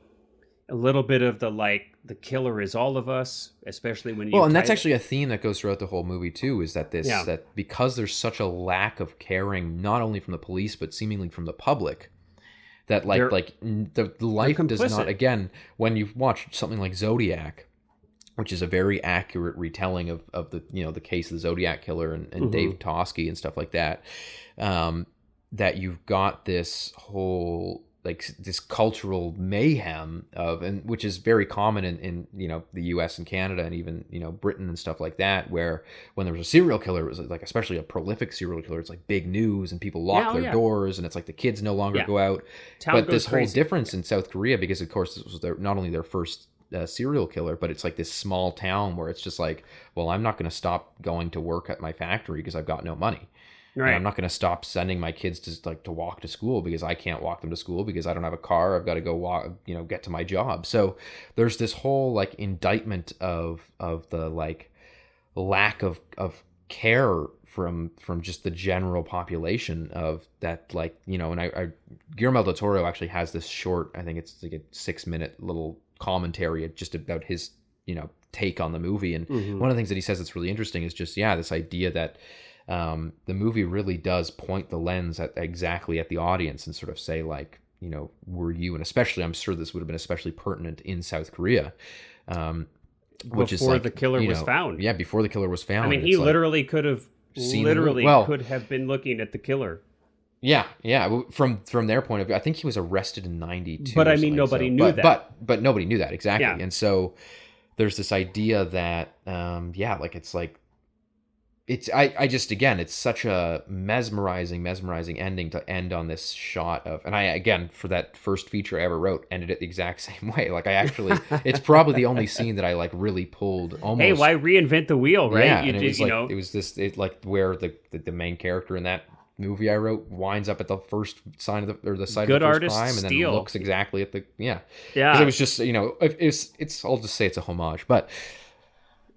a little bit of the killer is all of us, especially when you. Well, and that's actually a theme that goes throughout the whole movie too. Is that that because there's such a lack of caring, not only from the police but seemingly from the public, that the life does not. Again, when you watch something like Zodiac, which is a very accurate retelling of the the case of the Zodiac killer and Dave Toschi and stuff like that, that you've got this whole. Like this cultural mayhem and which is very common in the US and Canada and even Britain and stuff like that, where when there was a serial killer, it was like, especially a prolific serial killer, it's like big news and people lock their doors, and it's like the kids no longer go out. But this whole difference in South Korea, because of course this was not only their first serial killer, but it's like this small town where it's just like, well, I'm not going to stop going to work at my factory because I've got no money. Right. And I'm not going to stop sending my kids to walk to school because I can't walk them to school because I don't have a car. I've got to go walk, get to my job. So there's this whole like indictment of the like lack of care from just the general population of that, like, and I Guillermo del Toro actually has this short, I think it's like a 6-minute little commentary just about his take on the movie. And Mm-hmm. one of the things that he says that's really interesting is just, this idea that the movie really does point the lens exactly at the audience and sort of say, like, were you, and especially, I'm sure this would have been especially pertinent in South Korea, which is Before like, the killer was found. Yeah, before the killer was found. I mean, And he it's like, literally could have seen the movie. Well, could have been looking at the killer. Yeah. From their point of view, I think he was arrested in '92. But I mean, nobody knew that. But nobody knew that, exactly. Yeah. And so there's this idea that, like it's such a mesmerizing ending to end on this shot of, and I, again, for that first feature I ever wrote, ended it the exact same way. Like, I actually, it's probably the only scene that I like really pulled almost. Hey, why reinvent the wheel, right? Yeah, and it was like, it was this, like where the main character in that movie I wrote winds up at the first sign of the site Good of the first artists crime, and then steal. looks exactly at the Yeah. 'Cause it was just, it's I'll just say it's a homage, but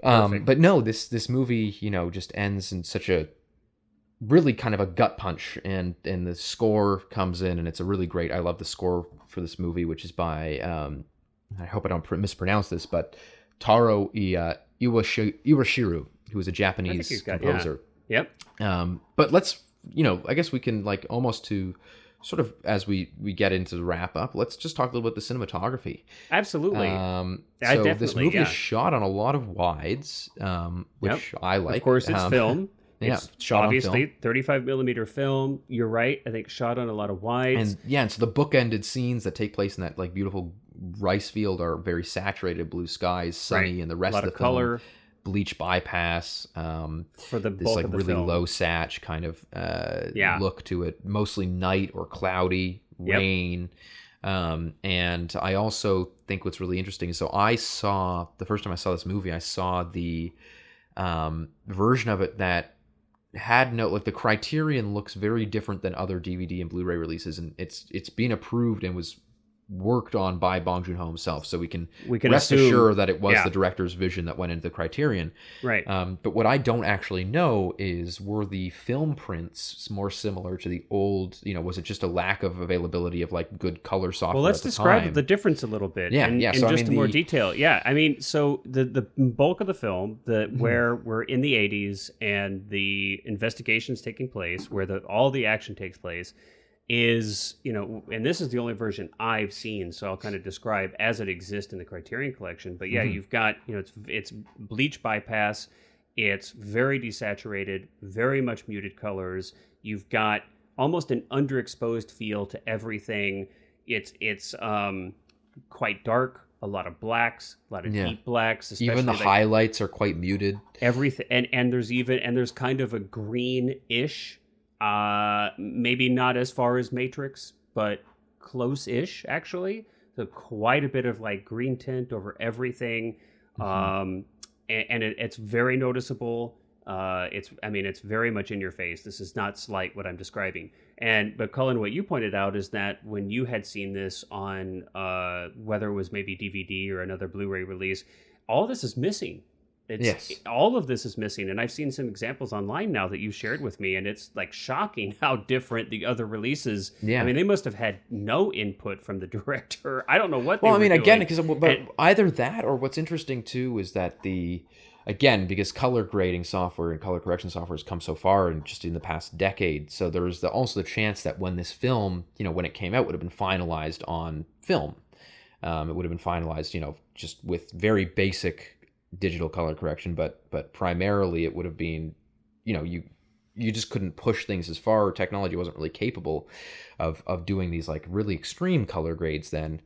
Perfect. but no, this movie, just ends in such a really kind of a gut punch, and the score comes in, and it's a really great. I love the score for this movie, which is by I hope I don't mispronounce this, but Taro Iwashiru, who is a Japanese composer. Yeah. Yep. But let's, I guess we can, like, almost to sort of, as we get into the wrap up, let's just talk a little bit the cinematography. Absolutely. So this movie is shot on a lot of wides, which I like. Of course, it's film. Yeah, It's shot obviously on film. 35 millimeter film. You're right. I think shot on a lot of wides. And so the bookended scenes that take place in that, like, beautiful rice field are very saturated blue skies, sunny, and the rest of the color. film, bleach bypass, For the this bulk like of the really film. low sat kind of look to it, mostly night or cloudy, rain. And I also think what's really interesting is, so the first time I saw this movie, I saw the version of it that had the Criterion looks very different than other DVD and Blu-ray releases, and it's been approved and was worked on by Bong Joon-ho himself, so we can rest assured that it was the director's vision that went into the Criterion. Right. But what I don't actually know is, were the film prints more similar to the old, was it just a lack of availability of, like, good color software? Well, let's describe the difference a little bit. Yeah, in so, just more detail. Yeah, I mean, so the bulk of the film, where we're in the 80s and the investigation's taking place, where all the action takes place, is, and this is the only version I've seen, so I'll kind of describe as it exists in the Criterion Collection. But yeah, you've got, it's bleach bypass, it's very desaturated, very much muted colors. You've got almost an underexposed feel to everything. It's quite dark, a lot of blacks, a lot of deep blacks. Even the highlights are quite muted. Everything, and there's kind of a greenish. Maybe not as far as Matrix, but close-ish, actually. So quite a bit of, like, green tint over everything. And it's very noticeable. It's very much in your face. This is not slight what I'm describing. But Cullen, what you pointed out is that when you had seen this on, whether it was maybe DVD or another Blu-ray release, all this is missing. All of this is missing, and I've seen some examples online now that you shared with me, and it's, like, shocking how different the other releases. Yeah. I mean, they must have had no input from the director. I don't know what. Well, they were doing. again, because either that, or what's interesting too is that because color grading software and color correction software has come so far and just in the past decade, so there's also the chance that when this film, when it came out, would have been finalized on film. It would have been finalized, just with very basic digital color correction, but primarily it would have been, you just couldn't push things as far. Technology wasn't really capable of doing these, like, really extreme color grades then.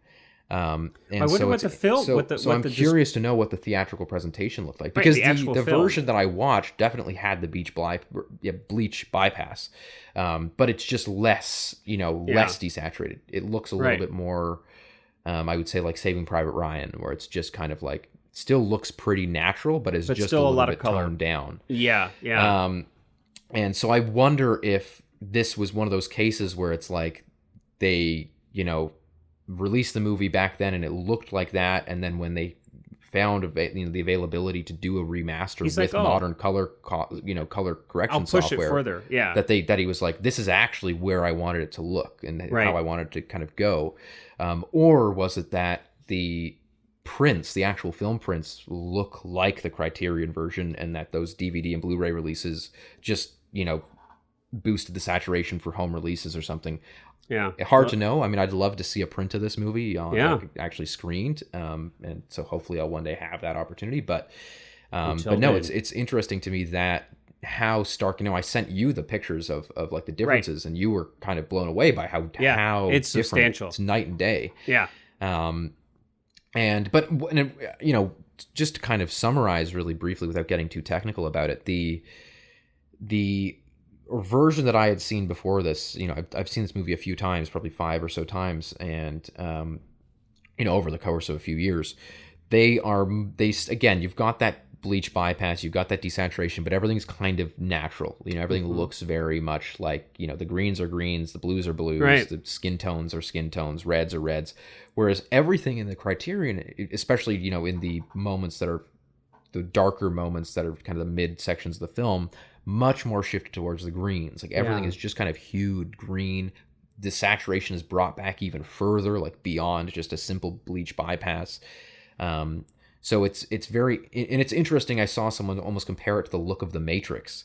And I wonder what the film. So I'm curious to know what the theatrical presentation looked like, because the version that I watched definitely had the bleach bypass, but it's just less, less desaturated. It looks a little bit more, I would say, like Saving Private Ryan, where it's just kind of like, still looks pretty natural, but is just still a lot bit of color toned down. Yeah. And so I wonder if this was one of those cases where it's like they, released the movie back then and it looked like that, and then when they found the availability to do a remaster with modern color correction software, I'll push it further. Yeah, that he was like, this is actually where I wanted it to look and how I wanted it to kind of go, or was it that the prints, the actual film prints, look like the Criterion version, and that those DVD and Blu-ray releases just, boosted the saturation for home releases or something. Yeah. Hard to know. I mean, I'd love to see a print of this movie on actually screened. And so hopefully I'll one day have that opportunity. But no, it's interesting to me that how stark, I sent you the pictures of like the differences, and you were kind of blown away by how it's different. substantial. It's night and day. Yeah. But just to kind of summarize really briefly without getting too technical about it, the version that I had seen before this, I've seen this movie a few times, probably 5 or so times, and over the course of a few years, again, you've got that bleach bypass, you've got that desaturation, but everything's kind of natural. Everything looks very much like, the greens are greens, the blues are blues, right. The skin tones are skin tones, reds are reds. Whereas everything in the Criterion, especially, in the moments that are the darker moments that are kind of the mid sections of the film, much more shifted towards the greens. Like everything is just kind of hued green. The saturation is brought back even further, like beyond just a simple bleach bypass. So it's very, and it's interesting. I saw someone almost compare it to the look of The Matrix.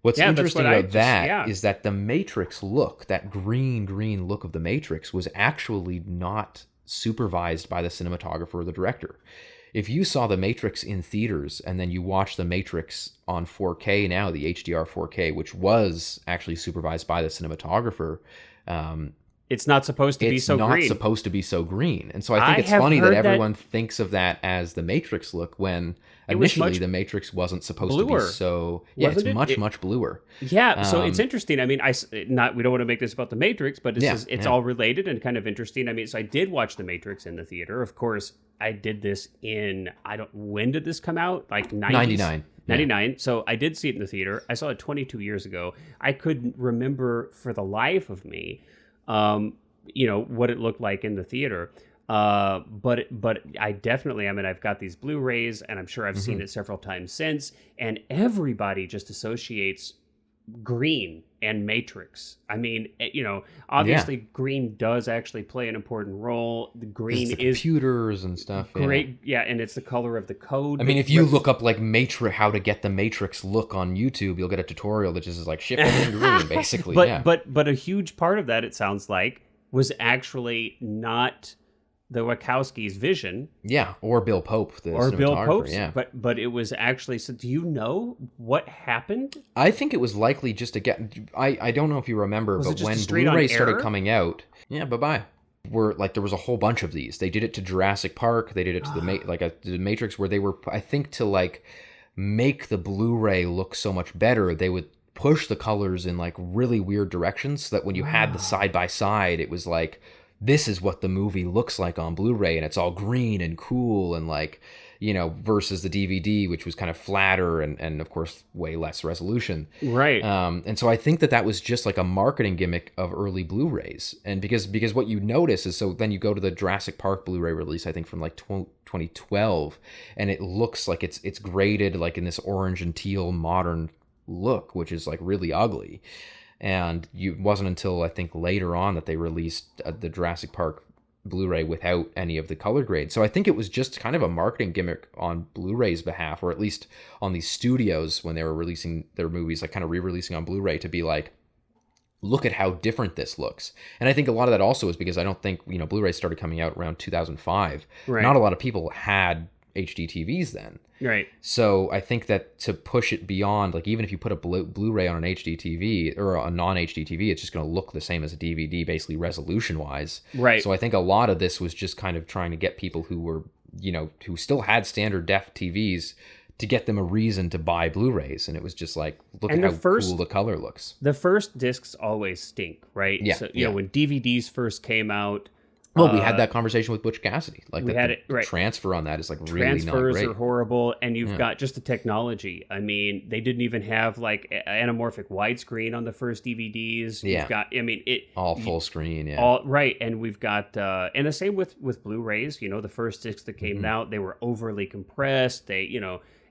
What's interesting about that is that the Matrix look, that green look of The Matrix, was actually not supervised by the cinematographer or the director. If you saw The Matrix in theaters and then you watch The Matrix on 4K now, the HDR 4K, which was actually supervised by the cinematographer, it's not supposed to be so green. It's not supposed to be so green. And so I think it's funny that everyone thinks of that as the Matrix look when initially the Matrix wasn't supposed to be so... Yeah, it's much bluer. Yeah, so it's interesting. I mean, we don't want to make this about the Matrix, but it's all related and kind of interesting. I mean, so I did watch the Matrix in the theater. Of course, I did this when did this come out? Like 90s? 99. 99. Yeah. So I did see it in the theater. I saw it 22 years ago. I couldn't remember for the life of me what it looked like in the theater. But I definitely, I've got these Blu-rays, and I'm sure I've seen it several times since, and everybody just associates green and Matrix. I mean, obviously green does actually play an important role. The green is computers and stuff. Great. Yeah. And it's the color of the code. I mean, if you look up like Matrix, how to get the Matrix look on YouTube, you'll get a tutorial that just is like shift it in green, basically. But a huge part of that, it sounds like, was actually not the Wachowski's vision. Yeah, or Bill Pope, the cinematographer. Bill Pope's, yeah. But it was actually... So do you know what happened? I think it was likely just to get... I don't know if you remember, but when Blu-ray started coming out... Yeah, bye-bye. There was a whole bunch of these. They did it to Jurassic Park. They did it to the Matrix, where they were, I think, to like make the Blu-ray look so much better, they would push the colors in like really weird directions so that when you had the side-by-side, it was like... This is what the movie looks like on Blu-ray, and it's all green and cool and like, versus the DVD, which was kind of flatter and of course way less resolution. Right. And so I think that was just like a marketing gimmick of early Blu-rays. And because what you notice is, so then you go to the Jurassic Park Blu-ray release, I think from like 2012, and it looks like it's graded like in this orange and teal modern look, which is like really ugly. And it wasn't until I think later on that they released the Jurassic Park Blu-ray without any of the color grade. So I think it was just kind of a marketing gimmick on Blu-ray's behalf, or at least on these studios when they were releasing their movies, like kind of re-releasing on Blu-ray, to be like, look at how different this looks. And I think a lot of that also is because I don't think, Blu-ray started coming out around 2005. Right. Not a lot of people had HD TVs then. Right. So I think that to push it beyond, like even if you put a Blu-ray on an HD TV or a non-HD TV, it's just going to look the same as a DVD, basically resolution-wise. Right. So I think a lot of this was just kind of trying to get people who were, who still had standard def TVs, to get them a reason to buy Blu-rays. And it was just like, look at how cool the color looks. The first discs always stink, right? Yeah. So, when DVDs first came out, well, we had that conversation with Butch Cassidy. Like we had it right. Transfer on that is like really not great. Transfers are horrible, and you've got just the technology. I mean, they didn't even have like anamorphic widescreen on the first DVDs. Yeah, you've got. I mean, all full screen. Yeah, all right. And we've got, and the same with Blu-rays. The first discs that came out, they were overly compressed. They,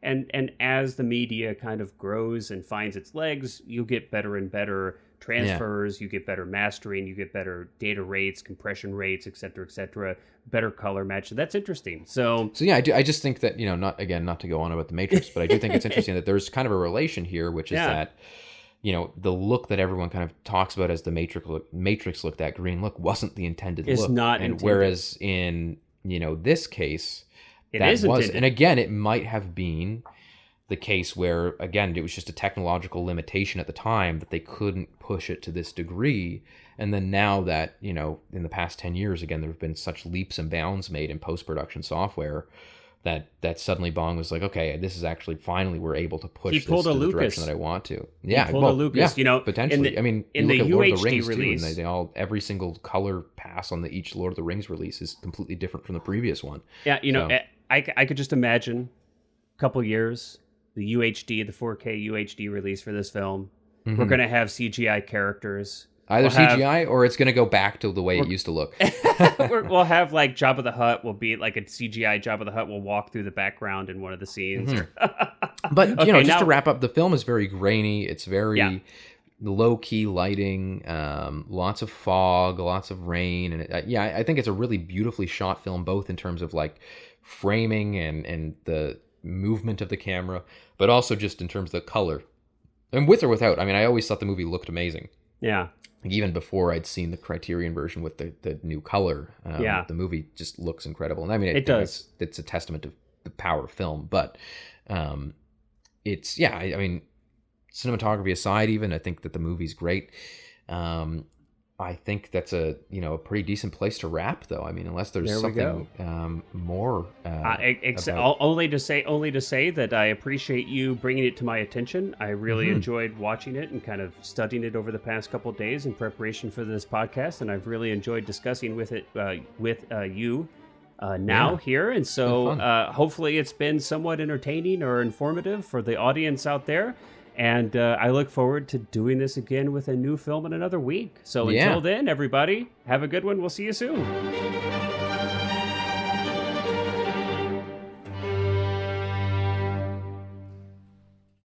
and as the media kind of grows and finds its legs, you'll get better and better transfers, you get better mastering, you get better data rates, compression rates, et cetera, better color match. That's interesting. So yeah, I just think that, not to go on about the Matrix, but I do think it's interesting that there's kind of a relation here, which is that, the look that everyone kind of talks about as the Matrix look, that green look, wasn't the intended it's look. not and intended. Whereas in, this case, it is was intended. And again, it might have been the case where, again, it was just a technological limitation at the time that they couldn't push it to this degree. And then now that, in the past 10 years, again, there have been such leaps and bounds made in post-production software that suddenly Bong was like, okay, this is actually, finally, we're able to push this to the direction that I want to. Yeah, he pulled a Lucas, potentially. In you look the at Lord UHD of the Rings release, too, and they all, every single color pass on each Lord of the Rings release is completely different from the previous one. Yeah, I could just imagine a couple years, the 4K UHD release for this film. Mm-hmm. We're going to have CGI characters. Either CGI or it's going to go back to the way it used to look. We'll have like Jabba the Hutt will be like a CGI Jabba the Hutt will walk through the background in one of the scenes. Mm-hmm. But, just to wrap up, the film is very grainy. It's very low-key lighting, lots of fog, lots of rain. And I think it's a really beautifully shot film, both in terms of like framing and the movement of the camera, but also just in terms of the color. And with or without, I always thought the movie looked amazing. Yeah. Even before I'd seen the Criterion version with the new color, the movie just looks incredible. And it does. It's a testament to the power of film. But it's, cinematography aside, even, I think that the movie's great. I think that's a pretty decent place to wrap, though. Unless there's something more. Only to say that I appreciate you bringing it to my attention. I really enjoyed watching it and kind of studying it over the past couple of days in preparation for this podcast, and I've really enjoyed discussing with you here. And so hopefully it's been somewhat entertaining or informative for the audience out there. And I look forward to doing this again with a new film in another week. So until then, everybody, have a good one. We'll see you soon.